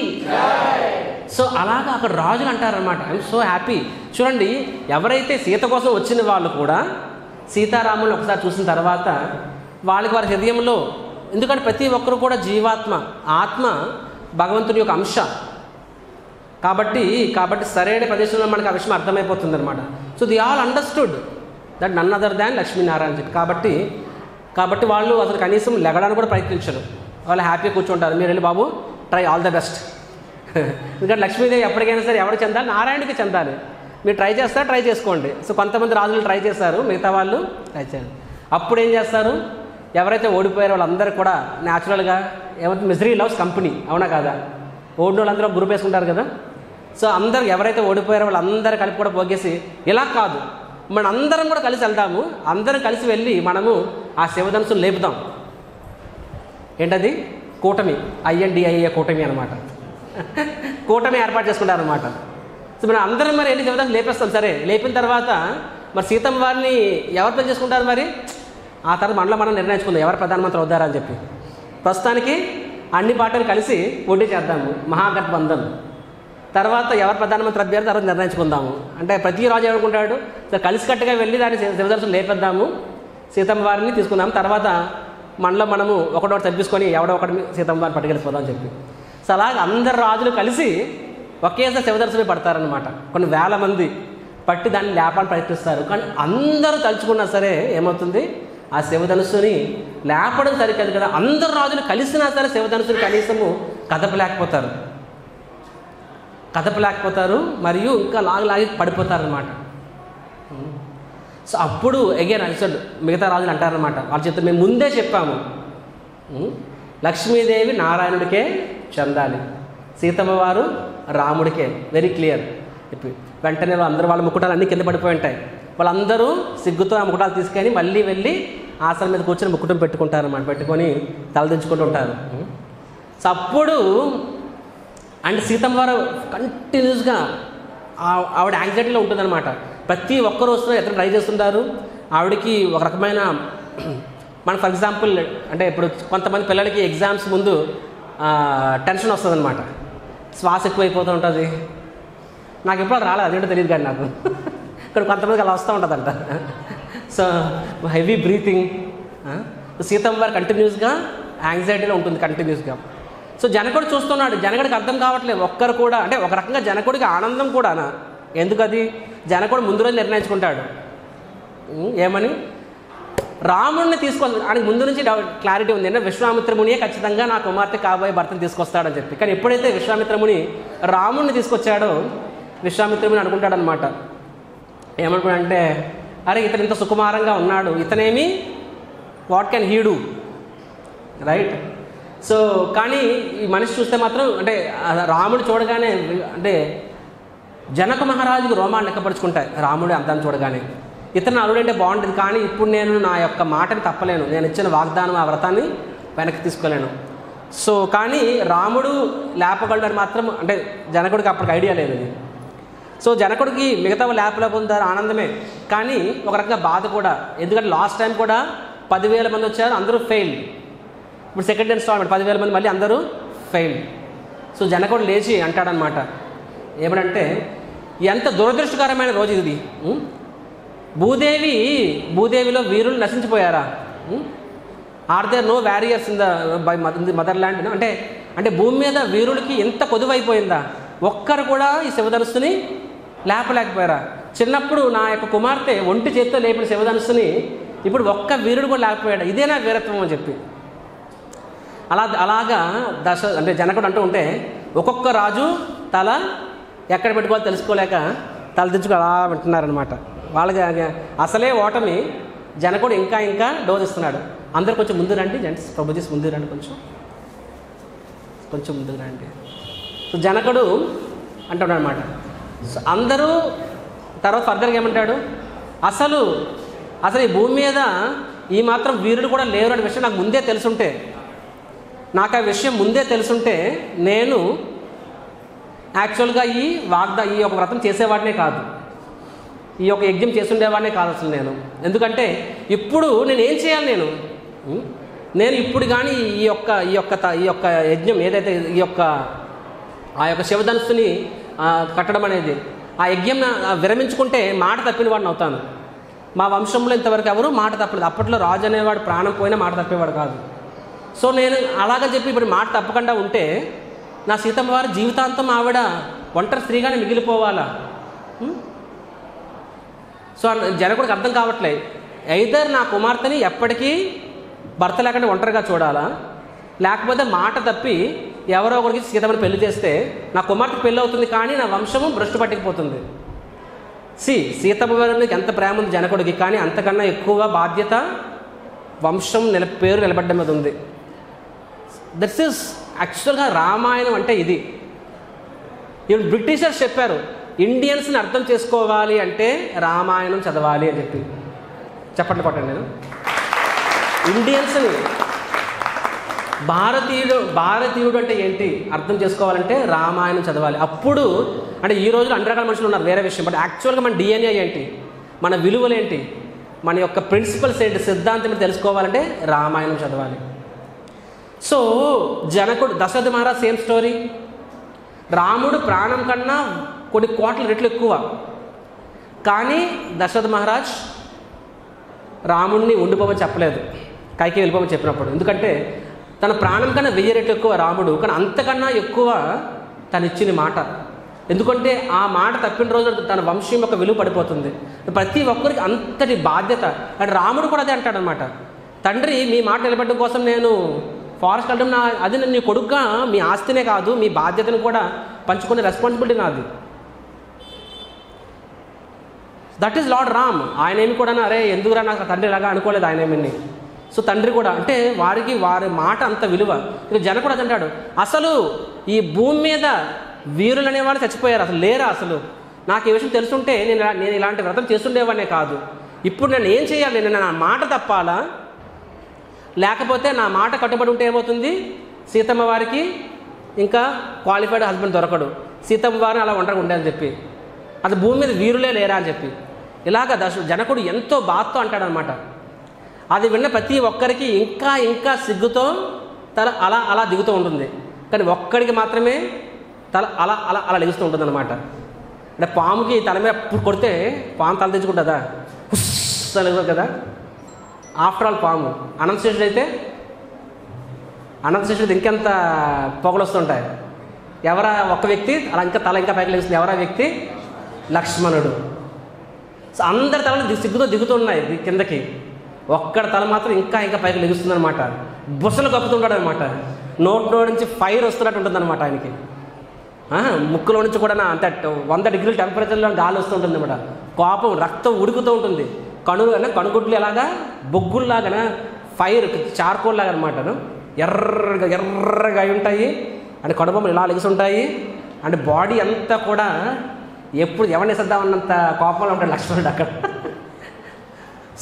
సో అలాగా అక్కడ రాజులు అంటారనమాట. I'm so happy. చూడండి, ఎవరైతే సీత కోసం వచ్చిన వాళ్ళు కూడా సీతారాములను ఒకసారి చూసిన తర్వాత వారి హృదయంలో, ఎందుకంటే ప్రతి ఒక్కరు కూడా జీవాత్మ, ఆత్మ భగవంతుని యొక్క అంశ కాబట్టి సరైన ప్రదేశంలో మనకు ఆ విషయం అర్థమైపోతుంది అనమాట. So they all understood that none other than Lakshminarayana చెప్పి. కాబట్టి వాళ్ళు అసలు కనీసం లెగడానికి కూడా ప్రయత్నించరు, వాళ్ళు హ్యాపీగా కూర్చుంటారు. మీరు వెళ్ళి బాబు ట్రై, ఆల్ ద బెస్ట్. ఎందుకంటే లక్ష్మీదేవి ఎప్పటికైనా సరే ఎవరికి చెందాలి? నారాయణుడికి చెందాలి. మీరు ట్రై చేసుకోండి. సో కొంతమంది రాజులు ట్రై చేశారు, మిగతా వాళ్ళు ట్రై చేయాలి. అప్పుడు ఏం చేస్తారు? ఎవరైతే ఓడిపోయారో వాళ్ళందరూ కూడా న్యాచురల్గా ఏమవుతుంది, మిజరీ లవ్స్ కంపెనీ, అవునా కాదా? ఓడిన వాళ్ళందరూ గ్రూప్ వేసుకుంటారు కదా. సో అందరూ ఎవరైతే ఓడిపోయారో వాళ్ళందరూ కలిపి కూడా పోగేసి, ఇలా కాదు మన అందరం కూడా కలిసి వెళ్దాము, అందరం కలిసి వెళ్ళి మనము ఆ శివధనుస్సును లేపుదాం. ఏంటది? కూటమి, INDIA కూటమి అనమాట. కూటమి ఏర్పాటు చేసుకుంటారు అనమాట. సో మనం అందరం మరి వెళ్ళి శివధనుస్సు లేపేస్తాం. సరే, లేపిన తర్వాత మరి సీతమ్మ వారిని ఎవరు పెళ్లి చేసుకుంటారు? మరి ఆ తర్వాత మనం నిర్ణయించుకుందాం ఎవరు ప్రధానమంత్రి అవుతారని చెప్పి. ప్రస్తుతానికి అన్ని పార్టీలు కలిసి పోటీ చేద్దాము, మహాగఠబంధన్. తర్వాత ఎవరు ప్రధానమంత్రి అభ్యర్థి తర్వాత నిర్ణయించుకుందాము. అంటే ప్రతి రాజు ఏమనుకుంటాడు, కలిసికట్టుగా వెళ్ళి దాన్ని శివధనుస్సును లేపేద్దాము, సీతమ్మ వారిని తీసుకుందాము, తర్వాత మనము ఒకటొకటి తప్పించుకొని ఎవడో ఒకటి సీతమ్మ వారిని పట్టుకెళ్ళిపోదాం అని చెప్పి. సో అలాగే అందరు రాజులు కలిసి ఒకేసారి శివధనుస్సుపై పడతారనమాట. కొన్ని వేల మంది పట్టి దాన్ని లేపాలని ప్రయత్నిస్తారు. కానీ అందరూ తలుచుకున్నా సరే ఏమవుతుంది, ఆ శివధనుస్సుని లేపడం సరికాదు కదా, అందరు రాజులు కలిసినా సరే శివధనుస్సుని కనీసము కదపలేకపోతారు మరియు ఇంకా లాగి పడిపోతారనమాట. సో అప్పుడు అగైన్ అసలు మిగతా రాజులు అంటారనమాట, వాళ్ళ చేత మేము ముందే చెప్పాము, లక్ష్మీదేవి నారాయణుడికే చెందాలి, సీతమ్మ వారు రాముడికే, వెరీ క్లియర్. వెంటనే అందరూ వాళ్ళ ముకుటాలు అన్నీ కింద పడిపోయి ఉంటాయి. వాళ్ళందరూ సిగ్గుతో ఆ ముకుటాలు తీసుకొని మళ్ళీ వెళ్ళి ఆసనం మీద కూర్చొని ముకుటం పెట్టుకుంటారన్నమాట, పెట్టుకొని తలదించుకుంటూ ఉంటారు. సో అప్పుడు అండ్ సీతమ్మ వారు కంటిన్యూస్గా ఆవిడ యాంగ్జైటీలో ఉంటుందన్నమాట. ప్రతి ఒక్కరు వస్తున్నారు, ఎక్కడ ట్రై చేస్తుంటారు. ఆవిడకి ఒక రకమైన మన ఫర్ ఎగ్జాంపుల్ అంటే ఇప్పుడు కొంతమంది పిల్లలకి ఎగ్జామ్స్ ముందు టెన్షన్ వస్తుంది అనమాట, శ్వాస ఎక్కువైపోతూ ఉంటుంది. నాకు ఎప్పుడు రాలేదు, అదేంటో తెలియదు కానీ నాకు ఇక్కడ కొంతమందికి అలా వస్తూ ఉంటుందంట. So heavy breathing. సీతమ్మ వారు కంటిన్యూస్గా యాంగ్జైటీలో ఉంటుంది కంటిన్యూస్గా. సో జనకుడు చూస్తున్నాడు, జనకుడికి అర్థం కావట్లేదు ఒక్కరు కూడా. అంటే ఒక రకంగా జనకుడికి ఆనందం కూడానా, ఎందుకది జనకుడు ముందు రోజు నిర్ణయించుకుంటాడు ఏమని, రాముడిని తీసుకొస్తాడు. ఆయనకి ముందు నుంచి క్లారిటీ ఉంది అంటే విశ్వామిత్రమునియే ఖచ్చితంగా నా కుమార్తె కాబోయే భర్తను తీసుకొస్తాడని చెప్పి. కానీ ఎప్పుడైతే విశ్వామిత్రముని రాముడిని తీసుకొచ్చాడో విశ్వామిత్రముని అనుకుంటాడనమాట, ఏమనుకున్నాడంటే అరే ఇతను ఇంత సుకుమారంగా ఉన్నాడు, ఇతనేమి what can he do, right. So కానీ ఈ మనిషి చూస్తే మాత్రం అంటే రాముడు చూడగానే అంటే జనక మహారాజుకి రోమాలు లెక్కపరుచుకుంటాయి రాముడు అంతాన్ని చూడగానే. ఇతను అల్లుడంటే బాగుంటుంది, కానీ ఇప్పుడు నేను నా యొక్క మాటని తప్పలేను, నేను ఇచ్చిన వాగ్దానం ఆ వ్రతాన్ని వెనక్కి తీసుకోలేను. సో కానీ రాముడు లేపగలడని మాత్రం అంటే జనకుడికి అప్పటికి ఐడియా లేదు. సో జనకుడికి మిగతా లేపలేకపోతారు ఆనందమే, కానీ ఒక రకంగా బాధ కూడా. ఎందుకంటే లాస్ట్ టైం కూడా 10,000 మంది వచ్చారు, అందరూ ఫెయిల్. ఇప్పుడు సెకండ్ ఇన్స్టాల్మెంట్ 10,000 మంది మళ్ళీ అందరూ ఫెయిల్. సో జనకుడు లేచి అంటాడనమాట, ఏమనంటే ఎంత దురదృష్టకరమైన రోజు ఇది. భూదేవిలో వీరులు నశించిపోయారా, are there no warriors in the motherland. అంటే భూమి మీద వీరులకి ఎంత కొదువైపోయిందా, ఒక్కరు కూడా ఈ శివధనుస్సుని లేపలేకపోయారా. చిన్నప్పుడు నా యొక్క కుమార్తె ఒంటి చేత్తో లేపిన శివధనుస్సుని ఇప్పుడు ఒక్క వీరుడు కూడా లేకపోయాడు, ఇదేనా వీరత్వం అని చెప్పి. అలాగా అంటే జనకుడు అంటూ ఉంటే ఒక్కొక్క రాజు తల ఎక్కడ పెట్టుకోవాలో తెలుసుకోలేక తలదించుకు అలా వింటున్నారనమాట. వాళ్ళకి అసలే ఓటమి, జనకుడు ఇంకా డోజ్ ఇస్తున్నాడు. అందరూ కొంచెం ముందు రండి జెంట్స్, ప్రభుజీస్ ముందు రండి, కొంచెం ముందుకు రండి. సో జనకుడు అంటున్నాడు అనమాట. సో అందరూ తర్వాత ఫర్దర్గా ఏమంటాడు, అసలు ఈ భూమి మీద ఈ మాత్రం వీరుడు కూడా లేరు అనే విషయం నాకు ముందే తెలుసుంటే, నాకు ఆ విషయం ముందే తెలుసుంటే నేను యాక్చువల్గా ఈ యొక్క వ్రతం చేసేవాడినే కాదు, ఈ యొక్క యజ్ఞం చేసుండేవాడినే కాదు అసలు నేను. ఎందుకంటే ఇప్పుడు నేను ఏం చేయాలి, నేను ఇప్పుడు కానీ ఈ యొక్క యజ్ఞం ఏదైతే ఆ యొక్క శివధనుస్సుని కట్టడం అనేది ఆ యజ్ఞం విరమించుకుంటే మాట తప్పిన వాడిని అవుతాను. మా వంశంలో ఇంతవరకు ఎవరు మాట తప్పలేదు. అప్పట్లో రాజు అనేవాడు ప్రాణం పోయినా మాట తప్పేవాడు కాదు. సో నేను అలాగని చెప్పి ఇప్పుడు మాట తప్పకుండా ఉంటే నా సీతమ్మ వారి జీవితాంతం ఆవిడ ఒంటరి స్త్రీగానే మిగిలిపోవాలా. సో జనకుడికి అర్థం కావట్లేదు, ఐదర్ నా కుమార్తెని ఎప్పటికీ భర్త లేకుండా ఒంటరిగా చూడాలా, లేకపోతే మాట తప్పి ఎవరో ఒకరికి సీతమ్మని పెళ్లి చేస్తే నా కుమార్తె పెళ్ళి అవుతుంది, కానీ నా వంశము భ్రష్టు పట్టుకుపోతుంది. సీతమ్మ వారికి ఎంత ప్రేమ ఉంది జనకుడికి, కానీ అంతకన్నా ఎక్కువ బాధ్యత వంశం పేరు నిలబడ్డం మీద ఉంది. దట్స్ ఈస్ యాక్చువల్గా రామాయణం అంటే ఇది. ఇప్పుడు బ్రిటిషర్స్ చెప్పారు ఇండియన్స్ని అర్థం చేసుకోవాలి అంటే రామాయణం చదవాలి అని చెప్పి. చెప్పండి కొట్టండి. నేను ఇండియన్స్ని భారతీయుడు అంటే ఏంటి అర్థం చేసుకోవాలంటే రామాయణం చదవాలి. అప్పుడు అంటే ఈ రోజులో అన్ని రకాల మనుషులు ఉన్నారు, వేరే విషయం. బట్ యాక్చువల్గా మన డిఎన్ఏ ఏంటి, మన విలువలు ఏంటి, మన యొక్క ప్రిన్సిపల్స్ ఏంటి, సిద్ధాంతం ఏంటి తెలుసుకోవాలంటే రామాయణం చదవాలి. సో జనకుడు దశరథ మహారాజ్ సేమ్ స్టోరీ. రాముడు ప్రాణం కన్నా కొన్ని కోట్ల రెట్లు ఎక్కువ, కానీ దశరథ మహారాజ్ రాముడిని ఉండిపోమని చెప్పలేదు, కైకి వెళ్ళిపోమని చెప్పినప్పుడు. ఎందుకంటే తన ప్రాణం కన్నా 1000 రెట్లు ఎక్కువ రాముడు, కానీ అంతకన్నా ఎక్కువ తను ఇచ్చిన మాట. ఎందుకంటే ఆ మాట తప్పిన రోజు తన వంశం యొక్క విలువ పడిపోతుంది. ప్రతి ఒక్కరికి అంతటి బాధ్యత. అంటే రాముడు కూడా అదే అంటాడనమాట, తండ్రి మీ మాట నిలబెట్టడం కోసం నేను ఫారెస్ట్ వెళ్ళడం అది నీ కొడుకుగా మీ ఆస్తినే కాదు మీ బాధ్యతను కూడా పంచుకునే రెస్పాన్సిబిలిటీ నాది. That is lord Ram. ఆయన ఏమి కూడా అరే ఎందుకురా నాకు తండ్రి లాగా అనుకోలేదు ఆయన ఏమని. సో తండ్రి కూడా అంటే వారికి వారి మాట అంత విలువ. ఇక జనకుడు అది అంటాడు, అసలు ఈ భూమి మీద వీరులు అనేవాళ్ళు చచ్చిపోయారు, అసలు లేరా అసలు. నాకు ఈ విషయం తెలుసుంటే నేను ఇలాంటి వ్రతం చేస్తుండేవాడినే కాదు. ఇప్పుడు నేను ఏం చేయాలి, నేను నా మాట తప్పాలా, లేకపోతే నా మాట కట్టుబడి ఉంటే ఏమవుతుంది, సీతమ్మ వారికి ఇంకా క్వాలిఫైడ్ హస్బెండ్ దొరకడు, సీతమ్మ వారిని అలా ఒంటరిగా ఉండే అని చెప్పి, అది భూమి మీద వీరులే లేరా అని చెప్పి ఇలాగ జనకుడు ఎంతో బాధతో అంటాడనమాట. అది విన్న ప్రతి ఒక్కరికి ఇంకా ఇంకా సిగ్గుతో తల అలా అలా దిగుతూ ఉంటుంది. కానీ ఒక్కడికి మాత్రమే తల అలా అలా అలా లెగుస్తూ ఉంటుంది అనమాట. అంటే పాముకి తల మీద కొడితే పాము తల తెచ్చుకుంటుందా, హుస్ అలగదు కదా. ఆఫ్టర్ ఆల్ పాము. అనంతశేషుడు అయితే అనంతశేషుడు ఇంకెంత పొగలు వస్తుంటాయి. ఎవరా ఒక్క వ్యక్తి అలా ఇంకా తల ఇంకా పైకి లెగుస్తుంది, ఎవరా వ్యక్తి, లక్ష్మణుడు. సో అందరి తలలు సిగ్గుతో దిగుతున్నాయి కిందకి, ఒక్కడి తల మాత్రం ఇంకా ఇంకా పైకి లెగుస్తుంది అనమాట. బుసలు కప్పుతుంటాడు అనమాట, నోట్లో నుంచి ఫైర్ వస్తున్నట్టు ఉంటుంది అనమాట ఆయనకి. ముక్కులో నుంచి కూడా అంత 100 డిగ్రీల టెంపరేచర్లో గాలి వస్తుంటుంది అనమాట. కోపం, రక్తం ఉడుకుతూ ఉంటుంది. కనుగుడ్లు ఎలాగా బొగ్గుల్లాగా ఫైర్ చార్కోల్ లాగా అనమాట, ఎర్రగా ఎర్రగా అయి ఉంటాయి. అంటే కడుబొమ్మలు ఇలా లెగిసి ఉంటాయి. అంటే బాడీ అంతా కూడా ఎప్పుడు ఎవరిని వేసేద్దామన్నంత కోపంలో ఉంటాడు లక్ష్మణుడు అక్కడ.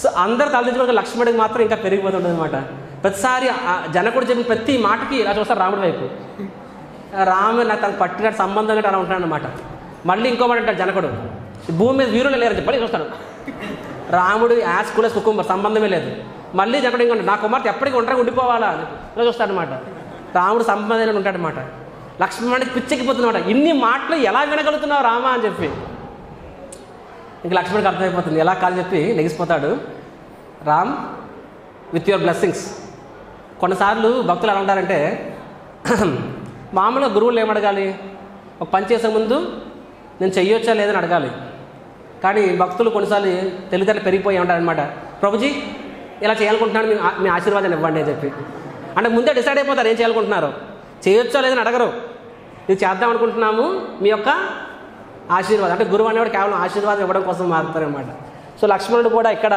సో అందరు తలదించుకుంటే లక్ష్మణుడికి మాత్రం ఇంకా పెరిగిపోతుంటుంది అనమాట. ప్రతిసారి జనకుడు చెప్పిన ప్రతి మాటకి ఇలా చూస్తారు రాముడి వైపు. రాముడు నాకు తనకు పట్టినట్టు సంబంధం గట్రా అలా ఉంటాడు అనమాట. మళ్ళీ ఇంకో మాట అంటాడు జనకుడు, భూమి మీద వీరులు లేరని చెప్పి చూస్తాడు. రాముడు యాస్ కూడా కుటుంబం సంబంధమే లేదు. మళ్ళీ జనకుడు ఇంకొంటాడు, నా కుమార్తె ఎప్పటికీ ఒంటరిగా ఉండిపోవాలా అని ఇలా చూస్తాడనమాట. రాముడు సంబంధం ఉంటాడనమాట. లక్ష్మణుడికి పిచ్చెక్కిపోతుందన్నమాట, ఇన్ని మాటలు ఎలా వినగలుగుతున్నావు రామా అని చెప్పి. ఇంక లక్ష్మణుడికి అర్థమైపోతుంది, ఎలా కాదు చెప్పి లెగిసిపోతాడు. Ram with your blessings. కొన్నిసార్లు భక్తులు ఎలా ఉంటారంటే, మామూలుగా గురువులు ఏమడగాలి, ఒక పని చేసే ముందు నేను చెయ్యొచ్చా లేదని అడగాలి. కానీ భక్తులు కొన్నిసార్లు తెలివితేటలు పెరిగిపోయి ఉంటారనమాట, ప్రభుజీ ఇలా చేయాలనుకుంటున్నాను, మీ ఆశీర్వాదాన్ని ఇవ్వండి అని చెప్పి. అంటే ముందే డిసైడ్ అయిపోతారు ఏం చేయాలనుకుంటున్నారు, చేయొచ్చో లేదని అడగరు. ఇది చేద్దాం అనుకుంటున్నాము, మీ యొక్క ఆశీర్వాదం. అంటే గురువు అనేవాడు కేవలం ఆశీర్వాదం ఇవ్వడం కోసం మారుతారనమాట. సో లక్ష్మణుడు కూడా ఇక్కడ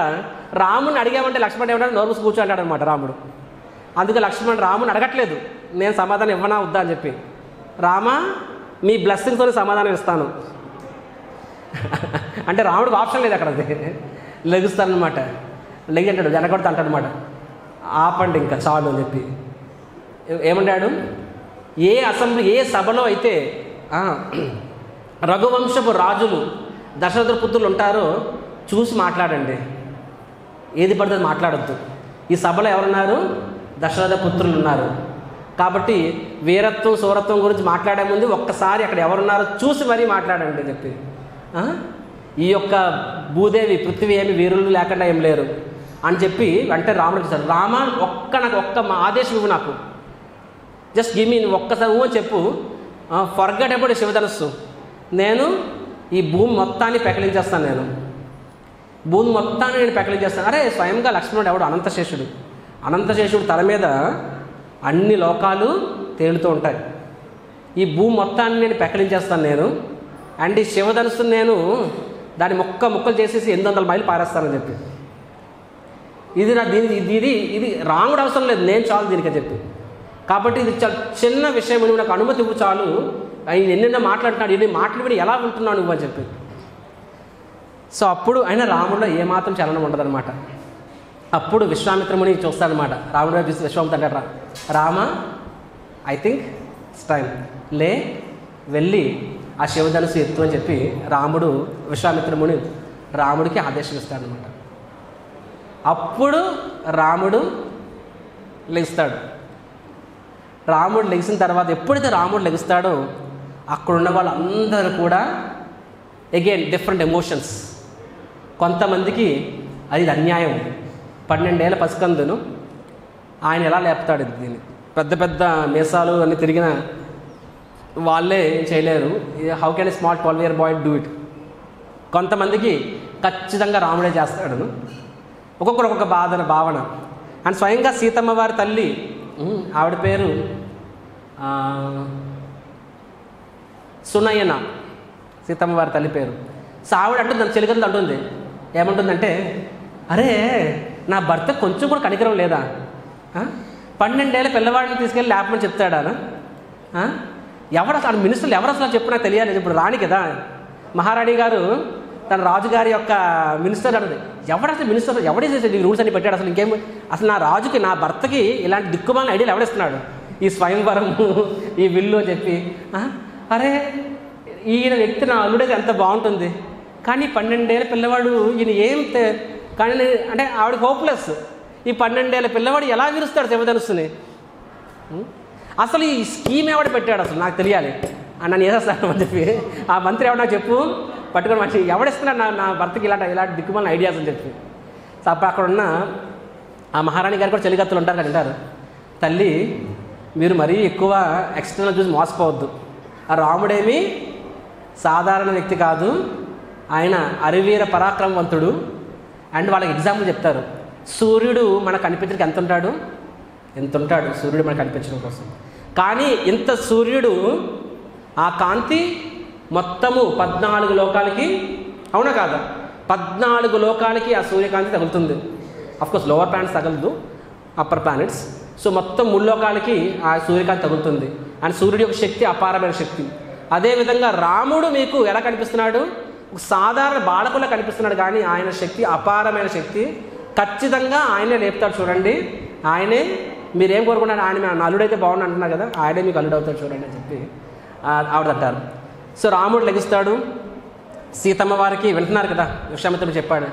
రాముని అడిగామంటే లక్ష్మణుడు ఏమంటాడు, నోరు కూర్చో అంటాడు అనమాట రాముడు. అందుకే లక్ష్మణుడు రాముని అడగట్లేదు నేను సమాధానం ఇవ్వనా వద్దా అని చెప్పి. రామా మీ బ్లెస్సింగ్తోనే సమాధానం ఇస్తాను అంటే రాముడికి ఆప్షన్ లేదు అక్కడ, లెగుస్తానమాట. లెగి అంటాడు, జనకుడితో అంటాడనమాట, ఆపండి ఇంకా చాలు అని చెప్పి. ఏమంటాడు, ఏ అసెంబ్లీ ఏ సభలో అయితే రఘువంశపు రాజులు దశరథ పుత్రులు ఉంటారో చూసి మాట్లాడండి, ఏది పడితే మాట్లాడద్దు. ఈ సభలో ఎవరున్నారు, దశరథ పుత్రులు ఉన్నారు. కాబట్టి వీరత్వం సూరత్వం గురించి మాట్లాడే ముందు ఒక్కసారి అక్కడ ఎవరున్నారో చూసి మరీ మాట్లాడండి అని చెప్పి. ఈ యొక్క భూదేవి పృథ్వీ ఏమి వీరులు లేకుండా ఏం లేరు అని చెప్పి అంటే రాముడు చూశారు. రామ నాకు ఒక్క ఆదేశం ఇవ్వు, నాకు జస్ట్ గివ్ మీ, ఒక్కసారి అని చెప్పు, ఫర్గెట్ అబౌట్ శివధనస్సు, నేను ఈ భూమి మొత్తాన్ని పెకలించేస్తాను, నేను భూమి మొత్తాన్ని నేను పెకలించేస్తాను. అరే స్వయంగా లక్ష్మణుడు ఎవడు, అనంతశేషుడు తల మీద అన్ని లోకాలు తేలుతూ ఉంటాయి. ఈ భూమి మొత్తాన్ని నేను పెకలించేస్తాను నేను, అండ్ ఈ శివధనుస్సు నేను దాన్ని ముక్కలు చేసేసి 800 మైళ్ళు పారేస్తానని చెప్పి. ఇది రాముడు అవసరం లేదు, నేను చాలు దీనికి చెప్పి. కాబట్టి ఇది చాలా చిన్న విషయం, నువ్వు నాకు అనుమతి ఇవ్వు చాలు, ఆయన ఎన్నెన్నో మాట్లాడుతున్నాడు, ఇన్ని మాటలు విని ఎలా ఉంటున్నావు నువ్వు అని చెప్పి. సో అప్పుడు ఆయన రాముడిలో ఏమాత్రం చలనం ఉండదన్నమాట. అప్పుడు విశ్వామిత్రముని చూస్తాడనమాట. రాముడు చూసి విశ్వామిత్ర అంటారా, Rama I think it's time, లే వెళ్ళి ఆ శివధనుసు ఎత్తు అని చెప్పి విశ్వామిత్రముని రాముడికి ఆదేశం ఇస్తాడనమాట. అప్పుడు రాముడు లెగుస్తాడు. రాముడు లెగిసిన తర్వాత ఎప్పుడైతే రాముడు లెగుస్తాడో అక్కడున్న వాళ్ళందరూ కూడా అగైన్ డిఫరెంట్ ఎమోషన్స్. కొంతమందికి అది అన్యాయం, 12 ఏళ్ళ పసికందును ఆయన ఎలా లేపుతాడు దీన్ని, పెద్ద పెద్ద మీసాలు అన్నీ తిరిగిన వాళ్ళే చేయలేరు. How can a small 12-year boy do it? కొంతమందికి ఖచ్చితంగా రాముడే చేస్తాడు. ఒక్కొక్కరు ఒక్కొక్క భావన. అండ్ స్వయంగా సీతమ్మ వారి తల్లి, ఆవిడ పేరు సునయన, సీతమ్మ వారి తల్లి పేరు. సో ఆవిడ అంటుంది, నన్ను చెలికలు అంటుంది, ఏమంటుందంటే, అరే నా భర్త కొంచెం కూడా కనికరం లేదా? 12 ఏళ్ళ పిల్లవాడిని తీసుకెళ్ళి లేపమని చెప్తాడా? ఎవరు అసలు మినిస్టర్లు ఎవరు అసలు చెప్పు, నాకు తెలియాలి. ఇప్పుడు రాణి కదా, మహారాణి గారు తన రాజుగారి యొక్క మినిస్టర్ అన్నది, ఎవడు అసలు మినిస్టర్, ఎవడే చేసేది ఈ రూల్స్ అన్ని పెట్టాడు? అసలు ఇంకేం అసలు నా రాజుకి, నా భర్తకి ఇలాంటి దిక్కుమాలిన ఐడియాలు ఎవడిస్తున్నాడు? ఈ స్వయంవరం, ఈ విల్లు అని చెప్పి. అరే ఈయన వ్యక్తి నా అల్లుడే ఎంత బాగుంటుంది, కానీ 12 ఏళ్ళ పిల్లవాడు ఈయన ఏం కానీ అంటే ఆవిడకి హోప్లెస్. ఈ 12 ఏళ్ళ పిల్లవాడు ఎలా విరుస్తాడు శివధనుస్సుని? అసలు ఈ స్కీమ్ ఎవడ పెట్టాడు అసలు నాకు తెలియాలి, నన్ను వేసేస్తాను అని చెప్పి ఆ మంత్రి ఎవడు నాకు చెప్పు, పట్టుకొని మంచి ఎవడిస్తున్నాడు నా భర్తకి ఇలాంటి దిక్కుమాలిన ఐడియాస్ అని చెప్పి. సో అప్పుడు అక్కడ ఉన్న ఆ మహారాణి గారు కూడా చెలికత్తులు ఉంటారు కదా, అంటారు, తల్లి మీరు మరీ ఎక్కువ ఎక్స్టర్నల్ చూసి మోసపోవద్దు. ఆ రాముడేమి సాధారణ వ్యక్తి కాదు, ఆయన అరివీర పరాక్రమవంతుడు. అండ్ వాళ్ళకి ఎగ్జాంపుల్ చెప్తారు, సూర్యుడు మనకు కనిపించడానికి ఎంత ఉంటాడు సూర్యుడు మనకు కనిపించడం కోసం. కానీ ఇంత సూర్యుడు, ఆ కాంతి మొత్తము 14 లోకాలకి, అవునా కాదా? 14 లోకాలకి ఆ సూర్యకాంతి తగులుతుంది. అఫ్కోర్స్ లోవర్ ప్లానెట్స్ తగలదు, అప్పర్ ప్లానెట్స్. సో మొత్తం 3 లోకాలకి ఆ సూర్యకాంతి తగులుతుంది. అండ్ సూర్యుడి యొక్క శక్తి అపారమైన శక్తి. అదేవిధంగా రాముడు మీకు ఎలా కనిపిస్తున్నాడు? సాధారణ బాలకులా కనిపిస్తున్నాడు, కానీ ఆయన శక్తి అపారమైన శక్తి. ఖచ్చితంగా ఆయనే లేపుతాడు చూడండి, ఆయనే మీరేం కోరుకున్నారు, ఆయన నా అల్లుడైతే బాగుండు అంటున్నారు కదా, ఆయనే మీకు అల్లుడు అవుతాడు చూడండి అని చెప్పి ఆవిడ అంటారు. సో రాముడు లెగిస్తాడు, సీతమ్మ వారికి వింటున్నారు కదా, విశ్వామిత్రుడు చెప్పాడు.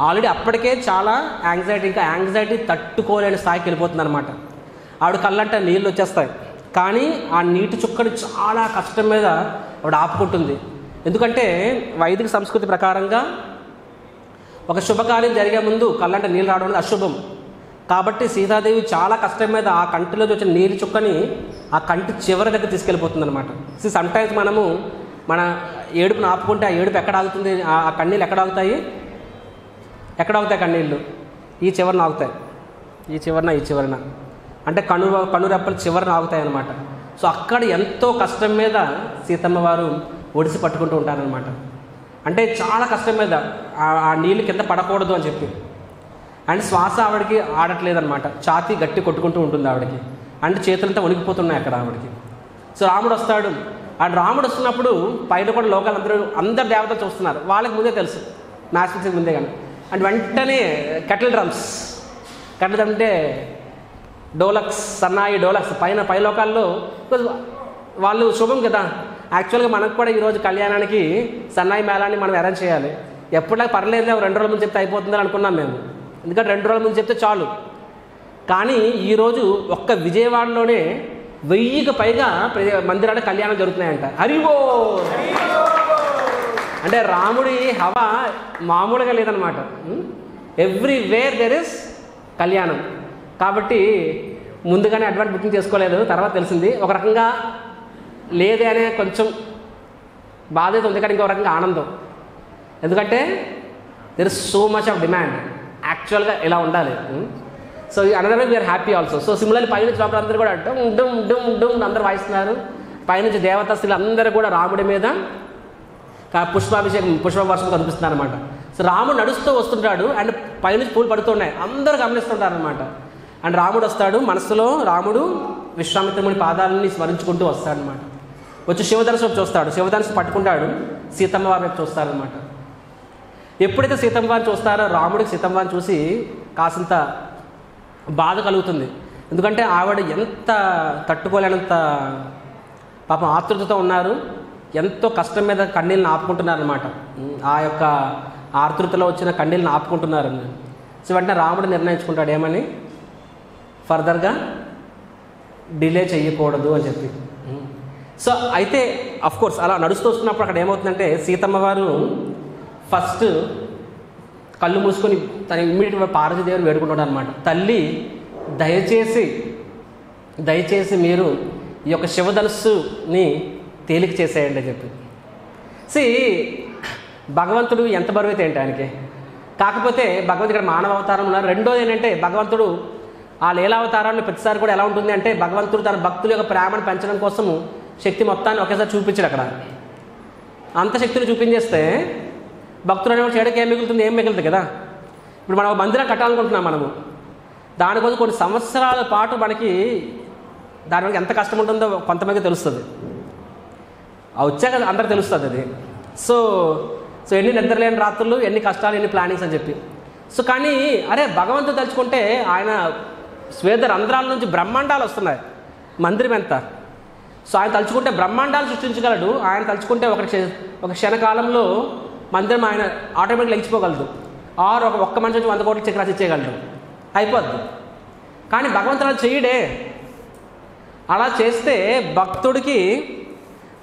ఆల్రెడీ అప్పటికే చాలా యాంగ్జైటీ తట్టుకోలేని స్థాయికి వెళ్ళిపోతుంది అనమాట. ఆవిడ కళ్ళంట నీళ్ళు వచ్చేస్తాయి, కానీ ఆ నీటి చుక్కని చాలా కష్టం మీద ఆవిడ ఆపుకుంటుంది. ఎందుకంటే వైదిక సంస్కృతి ప్రకారంగా ఒక శుభకార్యం జరిగే ముందు కళ్ళంట నీళ్ళు రావడం అనేది అశుభం. కాబట్టి సీతాదేవి చాలా కష్టం మీద ఆ కంటిలో వచ్చిన నీళ్ళు చుక్కని ఆ కంటి చివరి దగ్గర తీసుకెళ్ళిపోతుంది అనమాట. సమ్టైమ్స్ మనము మన ఏడుపును ఆపుకుంటే ఆ ఏడుపు ఎక్కడ ఆగుతుంది, ఆ కన్నీళ్ళు ఎక్కడ ఆగుతాయి కన్నీళ్ళు? ఈ చివరిన ఆగుతాయి, ఈ చివరిన అంటే కనురెప్పలు చివరిన ఆగుతాయి అన్నమాట. సో అక్కడ ఎంతో కష్టం మీద సీతమ్మ వారు ఒడిసి పట్టుకుంటూ ఉంటారనమాట. అంటే చాలా కష్టం మీద ఆ నీళ్ళు కింద పడకూడదు అని చెప్పి. అండ్ శ్వాస ఆవిడకి ఆడట్లేదనమాట, ఛాతీ గట్టి కొట్టుకుంటూ ఉంటుంది ఆవిడకి, అండ్ చేతులంతా వణికిపోతున్నాయి అక్కడ ఆవిడకి. సో రాముడు వస్తాడు, అండ్ రాముడు వస్తున్నప్పుడు పైన కూడా లోకాలు అందరు దేవతలు చూస్తున్నారు, వాళ్ళకి ముందే తెలుసు, మ్యాథ్మెటిక్స్ ముందే. కానీ అండ్ వెంటనే కెటిల్ డ్రమ్స్ అంటే డోలక్స్, సన్నాయి డోలక్స్ పై లోకాల్లో వాళ్ళు శుభం కదా. యాక్చువల్గా మనకు కూడా ఈరోజు కళ్యాణానికి సన్నాయి మేళాన్ని మనం అరేంజ్ చేయాలి. ఎప్పటిలాగా పర్లేదు 2 రోజుల ముందు చెప్తే అయిపోతుందని అనుకున్నాం మేము, ఎందుకంటే 2 రోజుల ముందు చెప్తే చాలు. కానీ ఈరోజు ఒక్క విజయవాడలోనే 1000కి పైగా మందిరాల కళ్యాణం జరుగుతున్నాయంట. హరివో అంటే రాముడి హవా మామూలుగా లేదనమాట. ఎవ్రీవేర్ దెర్ ఇస్ కళ్యాణం. కాబట్టి ముందుగానే అడ్వాన్స్ బుకింగ్ చేసుకోలేదు, తర్వాత తెలిసింది. ఒక రకంగా లేదే అనే కొంచెం బాధ్యత ఉంది, కానీ ఇంకో రకంగా ఆనందం. ఎందుకంటే there is so much of demand. యాక్చువల్గా ఇలా ఉండాలి. So another way we're happy also. So similarly పైనుంచి లోపల అందరూ కూడా డుమ్ అందరూ వాయిస్తున్నారు. పైనుంచి దేవతస్తులు అందరూ కూడా రాముడి మీద పుష్పవర్షం కనిపిస్తున్నారు అనమాట. సో రాముడు నడుస్తూ వస్తుంటాడు, అండ్ పైనుంచి పూలు పడుతున్నాయి, అందరూ గమనిస్తుంటారు అనమాట. అండ్ రాముడు వస్తాడు, మనసులో రాముడు విశ్వామిత్రుడి పాదాలని స్మరించుకుంటూ వస్తాడనమాట. వచ్చి శివధనుసు చూస్తాడు, శివధనుసు పట్టుకుంటాడు, సీతమ్మ వారి వైపు చూస్తారనమాట. ఎప్పుడైతే సీతమ్మ వారిని చూస్తారో రాముడికి సీతమ్మ వారిని చూసి కాసింత బాధ కలుగుతుంది. ఎందుకంటే ఆవిడ ఎంత తట్టుకోలేనంత పాపం ఆతృతతో ఉన్నారు, ఎంతో కష్టం మీద కన్నీళ్ళని ఆపుకుంటున్నారనమాట. ఆ యొక్క ఆతృతలో వచ్చిన కన్నీళ్ళని ఆపుకుంటున్నారని. సో వెంటనే రాముడు నిర్ణయించుకుంటాడు ఏమని, ఫర్దర్గా డిలే చేయకూడదు అని చెప్పి. సో అయితే అఫ్కోర్స్ అలా నడుస్తూ వస్తున్నప్పుడు అక్కడ ఏమవుతుందంటే సీతమ్మ వారు ఫస్ట్ కళ్ళు మూసుకొని తన ఇమ్మీడియట్గా పార్వతీదేవిని వేడుకుంటాడు అనమాట. తల్లి దయచేసి మీరు ఈ యొక్క శివధనుస్సుని తేలిక చేసేయండి అని చెప్పి. భగవంతుడు ఎంత బరువు అయితే ఏంటి ఆయనకి. కాకపోతే భగవంతుడు ఇక్కడ మానవ అవతారం ఉన్నారు. రెండోది ఏంటంటే భగవంతుడు ఆ లీలావతారాల్లో ప్రతిసారి కూడా ఎలా ఉంటుంది అంటే భగవంతుడు తన భక్తుల యొక్క ప్రేమను పెంచడం కోసము శక్తి మొత్తాన్ని ఒకేసారి చూపించాడు. అక్కడ అంత శక్తిని చూపించేస్తే భక్తులు అనేవాడు చేయడానికి ఏం మిగులుతుంది? ఏం మిగులుతుంది కదా. ఇప్పుడు మనం మందిరం కట్టాలనుకుంటున్నాం. మనము దానికోసం కొన్ని సంవత్సరాల పాటు మనకి దాని వల్ల ఎంత కష్టం ఉంటుందో కొంతమందికి తెలుస్తుంది. వచ్చాక అందరికి తెలుస్తుంది అది. సో ఎన్ని నిద్రలేని రాత్రులు, ఎన్ని కష్టాలు, ఎన్ని ప్లానింగ్స్ అని చెప్పి. కానీ అరే భగవంతుడు తలుచుకుంటే ఆయన శ్వేత రంధ్రాల నుంచి బ్రహ్మాండాలు వస్తున్నాయి. మందిరం ఎంత. ఆయన తలుచుకుంటే బ్రహ్మాండాలు సృష్టించగలడు. ఆయన తలుచుకుంటే ఒక క్షణకాలంలో మందిరం ఆయన ఆటోమేటిక్గా లెగిచిపోగలదు. ఆరు ఒక్క మనిషి నుంచి 100 కోట్ల చెక్ రాసి ఇచ్చేయగలడు, అయిపోద్ది. కానీ భగవంతుడు అలా చేయడే. అలా చేస్తే భక్తుడికి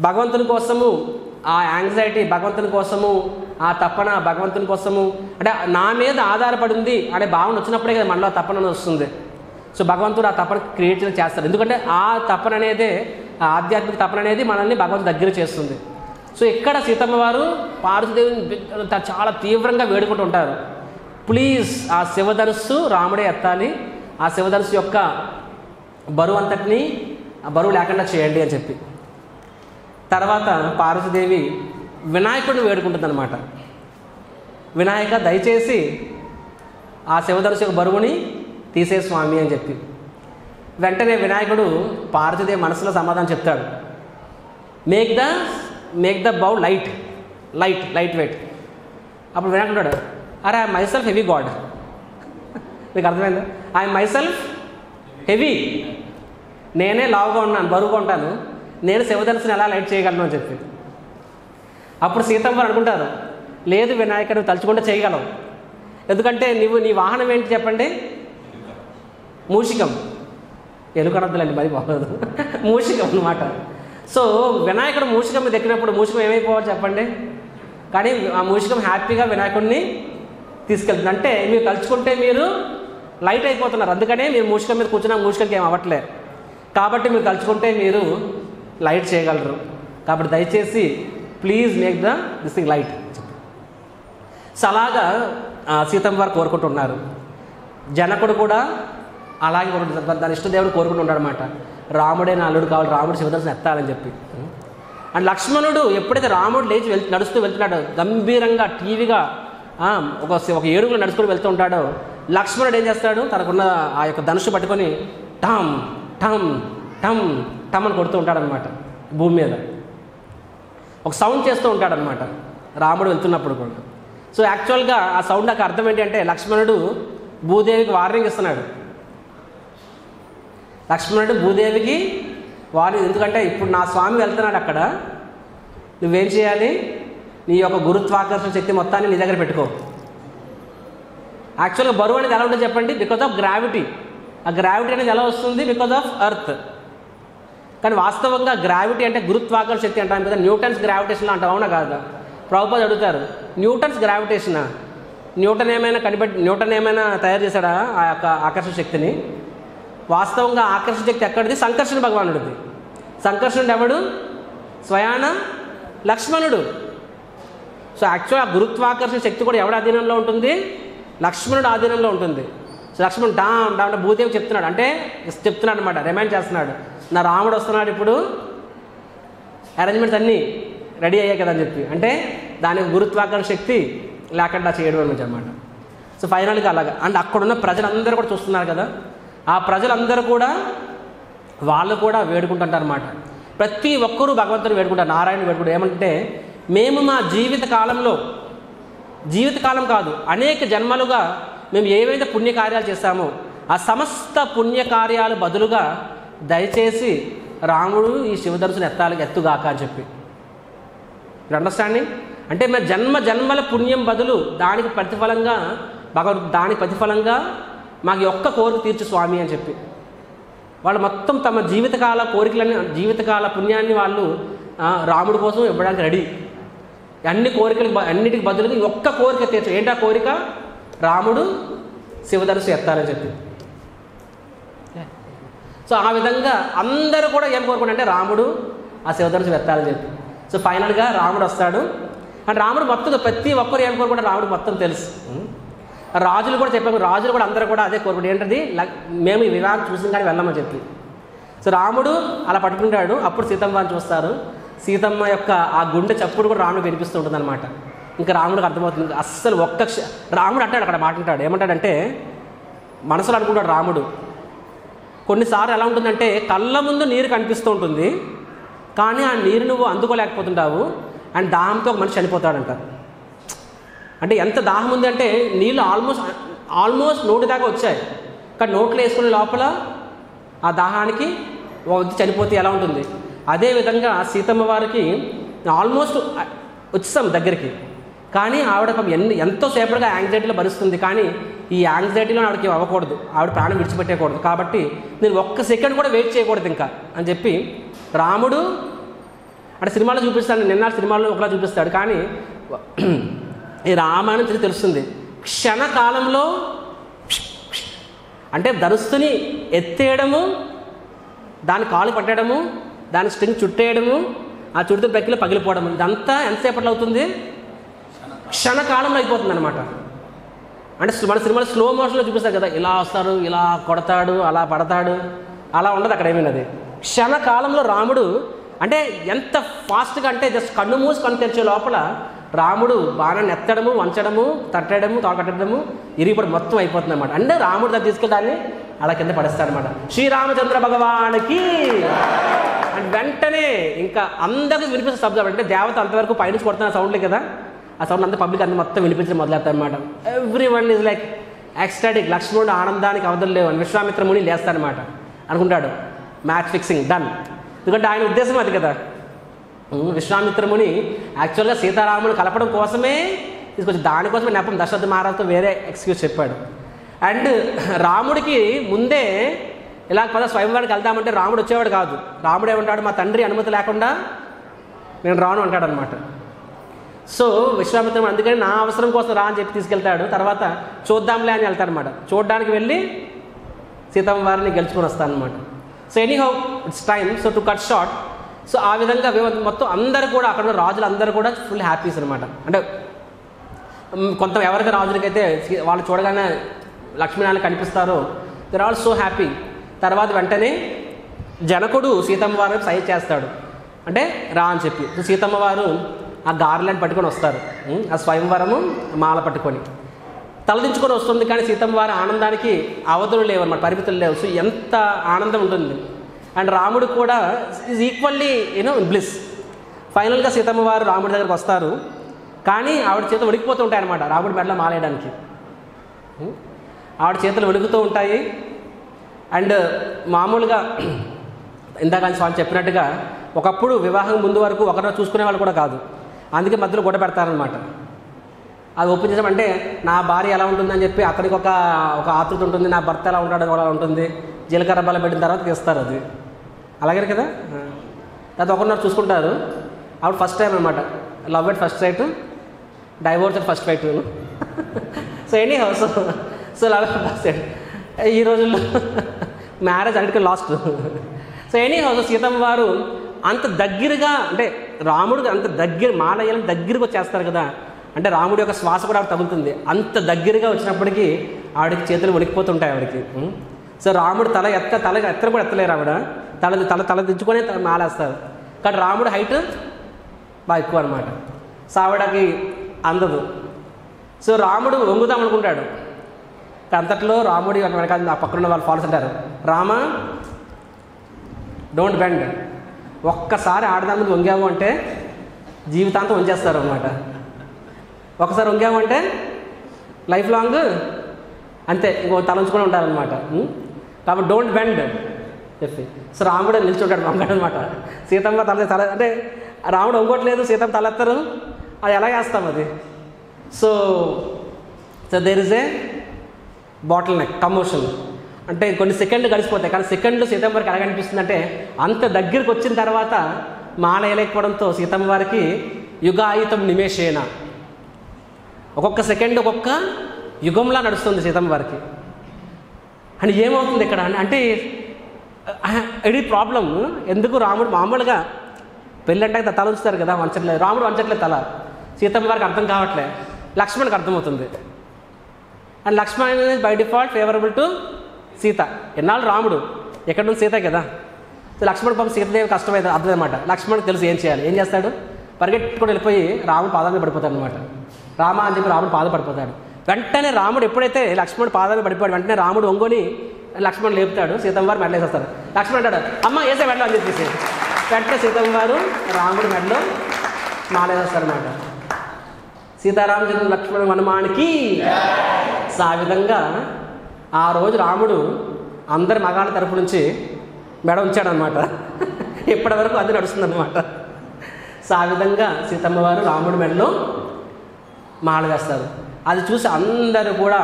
భగవంతుని కోసము ఆ యాంగ్జైటీ, భగవంతుని కోసము ఆ తపన, భగవంతుని కోసము అంటే నా మీద ఆధారపడి ఉంది అనే భావన వచ్చినప్పుడే కదా మనలో తపన వస్తుంది. భగవంతుడు ఆ తపన క్రియేట్ చేస్తాడు. ఎందుకంటే ఆ తపన అనేదే, ఆ ఆధ్యాత్మిక తపన అనేది మనల్ని భగవంతుడి దగ్గర చేస్తుంది. ఇక్కడ సీతమ్మ వారు పార్వతీదేవిని చాలా తీవ్రంగా వేడుకుంటూ ఉంటారు. ప్లీజ్ ఆ శివధనుస్సు రాముడే ఎత్తాలి, ఆ శివధనుస్సు యొక్క బరువు అంతటినీ ఆ బరువు లేకుండా చేయండి అని చెప్పి. తర్వాత పార్వతీదేవి వినాయకుడిని వేడుకుంటుంది అనమాట. వినాయక దయచేసి ఆ శివధనుస్సు యొక్క బరువుని తీసే స్వామి అని చెప్పి. వెంటనే వినాయకుడు పార్వతీదేవి మనసులో సమాధానం చెప్తాడు. Make the bow light weight. అప్పుడు వినాయకుడు అంటాడు, అరే ఐ మైసెల్ఫ్ హెవీ గాడ్. మీకు అర్థమైందా? ఐ మైసెల్ఫ్ హెవీ, నేనే లావుగా ఉన్నాను, బరువుగా ఉంటాను, నేను శివధనుసుని ఎలా లైట్ చేయగలను అని చెప్పి. అప్పుడు సీతమ్మ అనుకుంటారు, లేదు వినాయక నువ్వు తలుచుకుంటే చేయగలవు. ఎందుకంటే నీ వాహనం ఏంటి చెప్పండి? మూషికం. ఎలుకనద్దులండి, మరి బాగోదు, మూషికం అన్నమాట. వినాయకుడు మూషికం మీద ఎక్కినప్పుడు మూషికం ఏమైపోవాలి చెప్పండి? కానీ ఆ మూషికం హ్యాపీగా వినాయకుడిని తీసుకెళ్తుంది. అంటే మీరు తలుచుకుంటే మీరు లైట్ అయిపోతున్నారు. అందుకనే మీరు మూషికం మీద కూర్చున్న మూషికంకి ఏం అవ్వట్లేదు. కాబట్టి మీరు తలుచుకుంటే మీరు లైట్ చేయగలరు. కాబట్టి దయచేసి please make this thing light. అలాగా సీతమ్మ వారు కోరుకుంటున్నారు. జనకుడు కూడా అలాగే కోరుకుంటున్నారు. దాని ఇష్టదేవుడు కోరుకుంటున్నాడు అనమాట. రాముడే నా అల్లుడు కావాలి, రాముడు శివధనుస్సుని ఎత్తాలని చెప్పి. అండ్ లక్ష్మణుడు ఎప్పుడైతే రాముడు లేచి నడుస్తూ వెళ్తున్నాడో గంభీరంగా టీవీగా ఒక ఏడుగులు నడుచుకొని వెళ్తూ ఉంటాడో లక్ష్మణుడు ఏం చేస్తాడు? తనకున్న ఆ యొక్క ధనుస్సు పట్టుకొని టమ్ టమ్ టమ్ టమ్ అని కొడుతూ ఉంటాడనమాట. భూమి మీద ఒక సౌండ్ చేస్తూ ఉంటాడనమాట రాముడు వెళ్తున్నప్పుడు కూడా. యాక్చువల్గా ఆ సౌండ్ నాకు అర్థం ఏంటి అంటే లక్ష్మణుడు భూదేవికి వార్నింగ్ ఇస్తున్నాడు. లక్ష్మణుడు భూదేవికి వార్నింగ్, ఎందుకంటే ఇప్పుడు నా స్వామి వెళ్తున్నాడు, అక్కడ నువ్వేం చేయాలి? నీ యొక్క గురుత్వాకర్షణ శక్తి మొత్తాన్ని నీ దగ్గర పెట్టుకో. యాక్చువల్గా బరువు అనేది ఎలా ఉంటుంది చెప్పండి? Because of gravity. ఆ గ్రావిటీ అనేది ఎలా వస్తుంది? Because of earth. కానీ వాస్తవంగా గ్రావిటీ అంటే గురుత్వాకర్షణ శక్తి అంటాం కదా, న్యూటన్స్ గ్రావిటేషన్ అంటాం, అవునా కాదా? ప్రభుపాద అడుగుతారు, న్యూటన్స్ గ్రావిటేషనా? న్యూటన్ ఏమైనా తయారు చేశాడా ఆ యొక్క ఆకర్షణ శక్తిని? వాస్తవంగా ఆకర్షణ శక్తి ఎక్కడిది? సంకర్షణ భగవానుడిది. సంకర్షణుడు ఎవడు? స్వయాన లక్ష్మణుడు. యాక్చువల్ ఆ గురుత్వాకర్షణ శక్తి కూడా ఎవడి ఆధీనంలో ఉంటుంది? లక్ష్మణుడు ఆధీనంలో ఉంటుంది. లక్ష్మణుడు డామ్ డామ్ భూదేవి చెప్తున్నాడు, అంటే చెప్తున్నాడు అనమాట, రిమైండ్ చేస్తున్నాడు, నా రాముడు వస్తున్నాడు, ఇప్పుడు అరేంజ్మెంట్స్ అన్నీ రెడీ అయ్యాయి కదా అని చెప్పి. అంటే దానికి గురుత్వాకర్షణ శక్తి లేకుండా చేయడం అనమాట. ఫైనల్గా అలాగా. అండ్ అక్కడున్న ప్రజలందరూ కూడా చూస్తున్నారు కదా, ఆ ప్రజలందరూ కూడా వాళ్ళు కూడా వేడుకుంటుంటారు అన్నమాట. ప్రతి ఒక్కరూ భగవంతుని వేడుకుంటారు, నారాయణ వేడుకుంటారు. ఏమంటే మేము మా జీవితకాలం కాదు, అనేక జన్మలుగా మేము ఏవైతే పుణ్యకార్యాలు చేస్తామో ఆ సమస్త పుణ్యకార్యాలు బదులుగా దయచేసి రాముడు ఈ శివధనుస్సుని ఎత్తుగాక అని చెప్పి. అండర్స్టాండింగ్? అంటే మేము జన్మల పుణ్యం బదులు దానికి ప్రతిఫలంగా మాకు ఒక్క కోరిక తీర్చు స్వామి అని చెప్పి వాళ్ళు మొత్తం తమ జీవితకాల కోరికలని, జీవితకాల పుణ్యాన్ని వాళ్ళు రాముడి కోసం ఇవ్వడానికి రెడీ. అన్నిటికి బదులుగా ఒక్క కోరిక తీర్చు. ఏంటా కోరిక? రాముడు శివధనుస్సు ఎత్తాలని చెప్పి. ఆ విధంగా అందరూ కూడా ఏం కోరుకుంటారంటే రాముడు ఆ శివధనుసు ఎత్తాలని చెప్పి. సో ఫైనల్గా రాముడు వస్తాడు. అండ్ రాముడు మొత్తం ప్రతి ఒక్కరు ఏం కోరుకుంటే రాముడు మొత్తం తెలుసు. రాజులు కూడా చెప్పాము, రాజులు కూడా అందరూ కూడా అదే కోరుకుంటారు, ఏంటది మేము ఈ వివాహం చూసిన కానీ వెళ్ళమని చెప్పి. సో రాముడు అలా పట్టుకుంటాడు. అప్పుడు సీతమ్మ వారిని చూస్తారు. సీతమ్మ యొక్క ఆ గుండె చప్పుడు కూడా రాముడు వినిపిస్తూ ఉంటుంది అనమాట. ఇంకా రాముడికి అర్థమవుతుంది అస్సలు రాముడు అంటాడు అక్కడ మాట అంటాడు, ఏమంటాడంటే మనసులో అనుకుంటాడు రాముడు, కొన్నిసార్లు ఎలా ఉంటుందంటే కళ్ళ ముందు నీరు కనిపిస్తూ ఉంటుంది, కానీ ఆ నీరు నువ్వు అందుకోలేకపోతుంటావు అండ్ దాహంతో ఒక మనిషి చనిపోతాడంట. అంటే ఎంత దాహం ఉంది అంటే నీళ్ళు ఆల్మోస్ట్ నోటి దాకా వచ్చాయి, కానీ నోట్లో వేసుకునే లోపల ఆ దాహానికి వచ్చి చనిపోతే ఎలా ఉంటుంది. అదేవిధంగా సీతమ్మ వారికి ఆల్మోస్ట్ వచ్చేసాం దగ్గరికి, కానీ ఆవిడ ఎంతో సేపటిగా యాంగ్జైటీలో భరిస్తుంది. కానీ ఈ యాంగ్జైటీలో ఆవిడకి అవ్వకూడదు, ఆవిడ ప్రాణం విడిచిపెట్టకూడదు. కాబట్టి నేను ఒక్క సెకండ్ కూడా వెయిట్ చేయకూడదు ఇంకా అని చెప్పి రాముడు అంటే సినిమాలో చూపిస్తాడు, నిన్న సినిమాలో ఒకలా చూపిస్తాడు, కానీ ఈ రామాయణం తెలుస్తుంది క్షణకాలంలో అంటే ధనుస్సుని ఎత్తేయడము, దాని కాలు పట్టడము, దాని స్ట్రింగ్ చుట్టేయడము, ఆ చుట్టు ప్రక్రియ పగిలిపోవడం, ఇదంతా ఎంతసేపట్లో అవుతుంది? క్షణకాలంలో అయిపోతుంది అనమాట. అంటే మన సినిమాలో స్లో మోషన్లో చూపిస్తారు కదా, ఇలా వస్తారు, ఇలా కొడతాడు, అలా పడతాడు, అలా ఉండదు అక్కడ ఏమైనది. క్షణకాలంలో రాముడు అంటే ఎంత ఫాస్ట్గా అంటే జస్ట్ కన్ను మూసి కన్ను తెరిచే లోపల రాముడు బాణాన్ని ఎత్తడము, వంచడము, తట్టడము, కట్టడము, ఇరిగిపడి మొత్తం అయిపోతుంది అనమాట. అంటే రాముడు దగ్గర తీసుకెళ్ళడాన్ని అలా కింద పడేస్తాడనమాట. శ్రీరామచంద్ర భగవానికి అండ్ వెంటనే ఇంకా అందరికీ వినిపిస్తే శబ్దం. అంటే దేవత అంతవరకు పైనుంచి కొడుతున్న సౌండ్లే కదా, ఆ సౌండ్ అంతా పబ్లిక్ అంతా మొత్తం వినిపించడం మొదలెడతారు అనమాట. Every one is like ecstatic. లక్ష్మణుడు ఆనందానికి అవధులు లేవు అని విశ్వామిత్రముని లేస్తారనమాట. అనుకుంటాడు మ్యాచ్ ఫిక్సింగ్ డన్, ఎందుకంటే ఆయన ఉద్దేశం అది కదా. విశ్వామిత్రముని యాక్చువల్గా సీతారాముని కలపడం కోసమే తీసుకొచ్చి, దానికోసమే నెపం దశరథ మహారాజుతో వేరే ఎక్స్క్యూజ్ చెప్పాడు. అండ్ రాముడికి ముందే ఇలా పద స్వయంవరానికి వెళ్దామంటే రాముడు వచ్చేవాడు కాదు. రాముడు ఏమంటాడు, మా తండ్రి అనుమతి లేకుండా నేను రాను అంటాడు అనమాట. సో విశ్వామిత్రుడు అందుకని నా అవసరం కోసం రా అని చెప్పి తీసుకెళ్తాడు. తర్వాత చూద్దాంలే అని వెళ్తాడనమాట. చూడడానికి వెళ్ళి సీతమ్మ వారిని గెలుచుకొని వస్తానమాట. So anyhow it's time. So to cut short, so ఆ విధంగా మొత్తం అందరూ కూడా అక్కడ ఉన్న రాజులు అందరూ కూడా ఫుల్ హ్యాపీస్ అనమాట. అంటే కొంత ఎవరికి రాజులకైతే వాళ్ళు చూడగానే లక్ష్మీనారాయణ కనిపిస్తారో దే ఆల్ సో హ్యాపీ. తర్వాత వెంటనే జనకుడు సీతమ్మ వారిని సైజ్ చేస్తాడు, అంటే రా అని చెప్పి. సో సీతమ్మ వారు ఆ గార్లెండ్ పట్టుకొని వస్తారు, ఆ స్వయంవరము మాల పట్టుకొని తలదించుకొని వస్తుంది. కానీ సీతమ్మ వారి ఆనందానికి అవధులు లేవు అన్నమాట, పరిమితులు లేవు. సో ఎంత ఆనందం ఉంటుంది. అండ్ రాముడు కూడా ఈజ్ ఈక్వల్లీ బ్లిస్. ఫైనల్గా సీతమ్మ వారు రాముడి దగ్గరకు వస్తారు, కానీ ఆవిడ చేతులు వణికిపోతూ ఉంటాయి అన్నమాట. రాముడి మెడలో మాలేయడానికి ఆవిడ చేతులు వణుకుతూ ఉంటాయి. అండ్ మామూలుగా ఇందాక స్వామి చెప్పినట్టుగా ఒకప్పుడు వివాహం ముందు వరకు ఒకరిని చూసుకునే వాళ్ళు కూడా కాదు, అందుకే మధ్యలో గొడవ పెడతారనమాట. అది ఒప్పించమంటే నా భార్య ఎలా ఉంటుందని చెప్పి అతనికి ఒక ఆతృత ఉంటుంది, నా భర్త ఎలా ఉంటాడో అలా ఉంటుంది. జీలకర్ర బల్ల పెట్టిన తర్వాత తీస్తారు అది, అలాగే కదా. తర్వాత ఒకరినారు చూసుకుంటారు. ఆవిడ ఫస్ట్ టైం అనమాట, love at first sight, divorce at first sight. So any house, so love at first sight ఈ రోజుల్లో మ్యారేజ్ అన్నిటికీ last. So any house Seethamma వారు అంత దగ్గరగా, అంటే రాముడు అంత దగ్గర మాలయ్యాలని దగ్గరకు వచ్చేస్తారు కదా, అంటే రాముడి యొక్క శ్వాస కూడా ఆవిడ తగులుతుంది. అంత దగ్గరగా వచ్చినప్పటికీ ఆవిడకి చేతులు వణికిపోతుంటాయి ఆవిడకి. సో రాముడు తల ఎత్తరు కూడా ఎత్తలేరు, ఆవిడ తల దించుకొని మాలేస్తారు. కానీ రాముడు హైట్ బాగా ఎక్కువ అనమాట. సో ఆవిడకి అందదు. సో రాముడు వంగుదాం అనుకుంటాడు. అంతట్లో రాముడి వెనకాల ఆ పక్కన వాళ్ళు ఫాలోస్ అంటారు, రామ డోంట్ బెండ్, ఒక్కసారి ఆడదాని ముందు వంగాము అంటే జీవితాంతం వంచేస్తారు అనమాట. ఒకసారి వంగాము అంటే లైఫ్ లాంగ్ అంతే, ఇంకో తలంచుకొని ఉంటారనమాట. కాబట్టి డోంట్ బెండ్ చెప్పి. సో రాముడు నిల్చుంటాడు వంగాడు అనమాట. సీతమ్మ తల అంటే రాముడు వంగోట్లేదు, సీతమ్మ తలెత్తరు, అది ఎలా చేస్తాం అది. So there is a bottleneck commotion, అంటే కొన్ని సెకండ్లు గడిచిపోతాయి. కానీ సెకండ్లు సీతమ్మ వారికి ఎలాగనిపిస్తుంది అంటే అంత దగ్గరికి వచ్చిన తర్వాత మాల వేయలేకపోవడంతో సీతమ్మ వారికి యుగాయుతం నిమేషేన, ఒక్కొక్క సెకండ్ ఒక్కొక్క యుగంలా నడుస్తుంది సీతమ్మ వారికి. అని ఏమవుతుంది ఇక్కడ అంటే ఇది ప్రాబ్లం. ఎందుకు రాముడు మామూలుగా పెళ్ళి అంటే తల ఉంచుతారు కదా, వంచట్లేదు. రాముడు వంచట్లేదు తల. సీతమ్మ వారికి అర్థం కావట్లే, లక్ష్మణ్కి అర్థమవుతుంది. And Lakshman by default favourable to Sita. ఎన్నాళ్ళు రాముడు, ఎక్కడ నుంచి సీత కదా. సో లక్ష్మణ్ పాపం సీతదేవి కష్టమైతే అర్థం అనమాట. లక్ష్మణ్కి తెలుసు ఏం చేయాలి. ఏం చేస్తాడు, పరిగెట్టుకుని వెళ్ళిపోయి రాముడు పాదాన్ని పడిపోతాడు అనమాట. రామ అని చెప్పి రాముడు పాద పడిపోతాడు. వెంటనే రాముడు ఎప్పుడైతే లక్ష్మణుడు పాదాన్ని పడిపోయాడు, వెంటనే రాముడు ఒంగోని లక్ష్మణ్ లేపుతాడు. సీతమ్మ వారు మెడలో వేసేస్తారు. లక్ష్మణ్ అంటాడు, అమ్మ వేసే మెడలో అని చెప్పేసి వెంటనే సీతమ్మ వారు రాముడి మెడలో మాలేస్తారన్నమాట. సీతారామచంద్ర లక్ష్మణ హనుమానికి. ఆ విధంగా ఆ రోజు రాముడు అందరి మగాళ్ళ తరపు నుంచి మెడ ఉంచాడనమాట. ఇప్పటి వరకు అది నడుస్తుందన్నమాట. సో ఆ విధంగా సీతమ్మ వారు రాముడి మెడలో మాల వేస్తారు. అది చూసి అందరూ కూడా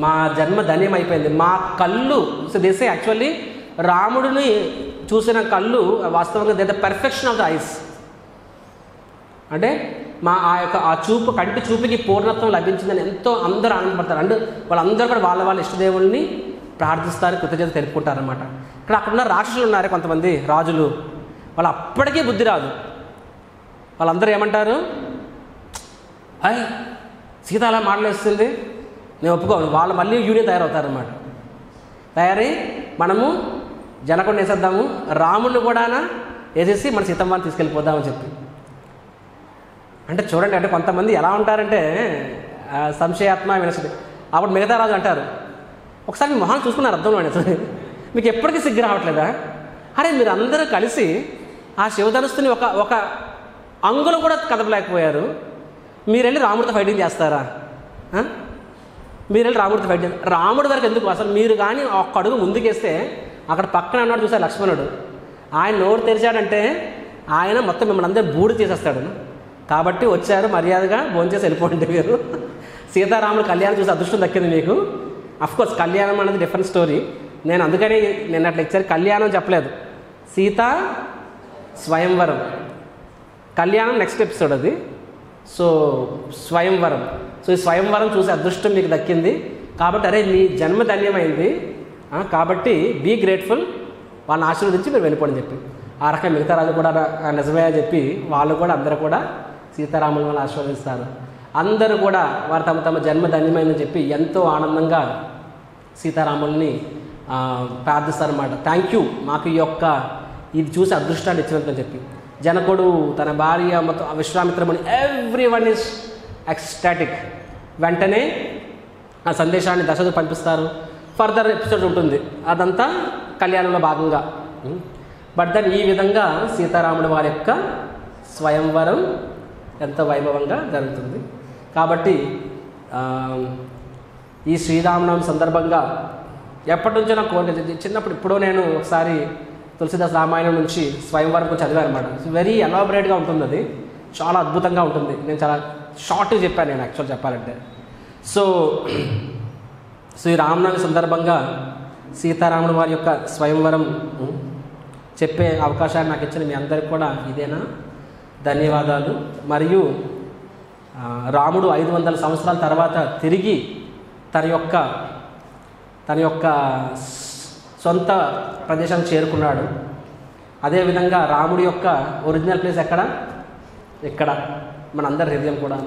మా జన్మ ధన్యం అయిపోయింది, మా కళ్ళు. సో దిస్ యాక్చువల్లీ రాముడిని చూసిన కళ్ళు వాస్తవంగా they the perfection of the ice. అంటే మా ఆ యొక్క ఆ చూపు, కంటి చూపుకి పూర్ణత్వం లభించిందని ఎంతో అందరూ ఆనందపడతారు. అండ్ వాళ్ళందరూ కూడా వాళ్ళ ఇష్టదేవుల్ని ప్రార్థిస్తారు, కృతజ్ఞత తెలుపుకుంటారనమాట. ఇక్కడ అక్కడున్న రాక్షసులు ఉన్నారే కొంతమంది రాజులు, వాళ్ళు అప్పటికీ బుద్ధి రాదు. వాళ్ళందరూ ఏమంటారు, అయ్ సీత అలా మాటలేస్తుంది, నేను ఒప్పుకోను. వాళ్ళు మళ్ళీ యూనియన్ తయారవుతారనమాట. తయారై మనము జనకుండా వేసేద్దాము, రాముడిని కూడా వేసేసి మన సీతమ్మని తీసుకెళ్ళిపోద్దామని చెప్పి. అంటే చూడండి, అంటే కొంతమంది ఎలా ఉంటారంటే సంశయాత్మ వినసది. అప్పుడు మిగతా రాజు అంటారు, ఒకసారి మీ మొహాన్ని చూసుకున్నారు అర్థం అండి, మీకు ఎప్పటికీ సిగ్గు రావట్లేదా? అరే మీరు అందరూ కలిసి ఆ శివధనుస్తుని ఒక అంగుళం కూడా కదపలేకపోయారు, మీరు వెళ్ళి రాముడితో ఫైటింగ్ చేస్తారా? మీరు వెళ్ళి రాముడితో ఫైట్ చేస్తారు. రాముడి వరకు ఎందుకు, అసలు మీరు కానీ ఒక్క అడుగు ముందుకేస్తే అక్కడ పక్కన అన్నాడు చూసారు లక్ష్మణుడు, ఆయన నోరు తెరిచాడంటే ఆయన మొత్తం మిమ్మల్ని అందరూ బూడి చేసేస్తాడు. కాబట్టి వచ్చారు, మర్యాదగా భోంచేసి వెళ్ళిపోండి మీరు. సీతారాముల కళ్యాణం చూసి అదృష్టం దక్కింది మీకు. అఫ్కోర్స్ కళ్యాణం అనేది డిఫరెంట్ స్టోరీ. నేను అందుకని నేను అట్లా ఇచ్చారు, కళ్యాణం చెప్పలేదు, సీతా స్వయంవరం. కళ్యాణం నెక్స్ట్ ఎపిసోడ్ అది. సో స్వయంవరం, సో ఈ స్వయంవరం చూసి అదృష్టం మీకు దక్కింది. కాబట్టి అరే మీ జన్మ ధన్యమైంది, కాబట్టి బీ గ్రేట్ఫుల్, వాళ్ళని ఆశీర్వదించి మీరు వెళ్ళిపోండి చెప్పి. ఆ రకంగా మిగతా రాజు కూడా నిజమే అని చెప్పి వాళ్ళు కూడా అందరూ కూడా సీతారాముల వల్ల ఆశీర్వదిస్తారు. అందరూ కూడా వారు తమ తమ జన్మ ధన్యమైందని చెప్పి ఎంతో ఆనందంగా సీతారాముల్ని ప్రార్థిస్తారన్నమాట. థ్యాంక్ యూ, మాకు ఈ యొక్క ఇది చూసి అదృష్టాన్ని ఇచ్చినంతని చెప్పి. జనకుడు, తన భార్య, మొత్తం విశ్వామిత్రముని, ఎవ్రీ వన్ ఈజ్ ఎక్స్టాటిక్. వెంటనే ఆ సందేశాన్ని దశరథుడు పంపిస్తారు. ఫర్దర్ ఎపిసోడ్ ఉంటుంది, అదంతా కళ్యాణంలో భాగంగా. బట్ దెన్ ఈ విధంగా సీతారాముడి వారి యొక్క స్వయంవరం ఎంతో వైభవంగా జరుగుతుంది. కాబట్టి ఈ శ్రీరామనవమి సందర్భంగా ఎప్పటి నుంచో నాకు కోరిక, చిన్నప్పుడు ఇప్పుడు నేను ఒకసారి తులసిదాస్ రామాయణం నుంచి స్వయంవరం కొంచెం చదివాను అనమాట. వెరీ ఎలాబరేట్గా ఉంటుంది, అది చాలా అద్భుతంగా ఉంటుంది. నేను చాలా షార్ట్గా చెప్పాను నేను యాక్చువల్ చెప్పాలంటే. సో ఈ రామనవమి సందర్భంగా సీతారాముల వారి యొక్క స్వయంవరం చెప్పే అవకాశాన్ని నాకు ఇచ్చిన మీ అందరికి కూడా ఇదేనా ధన్యవాదాలు. మరియు రాముడు 500 సంవత్సరాల తర్వాత తిరిగి తన యొక్క సొంత ప్రదేశానికి చేరుకున్నాడు. అదేవిధంగా రాముడి యొక్క ఒరిజినల్ ప్లేస్ ఇక్కడ మనందరి హృదయం కూడా.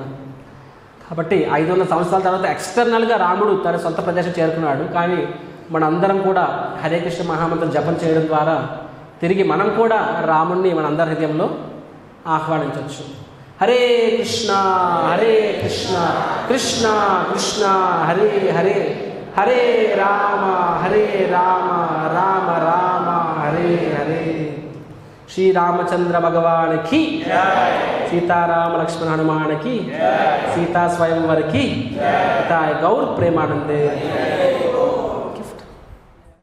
కాబట్టి 500 సంవత్సరాల తర్వాత ఎక్స్టర్నల్గా రాముడు తన సొంత ప్రదేశం చేరుకున్నాడు. కానీ మనందరం కూడా హరే కృష్ణ మహామంత్రం జపం చేయడం ద్వారా తిరిగి మనం కూడా రాముడిని మనందరి హృదయంలో ఆహ్వానించవచ్చు. హరే కృష్ణ కృష్ణ కృష్ణ హరే హరే, హరే రామ రామ రామ హరే హరే. శ్రీరామచంద్ర భగవానికి, సీతారామ లక్ష్మణ హనుమానికి, సీతా స్వయంవరకి, గౌర్ ప్రేమానందే.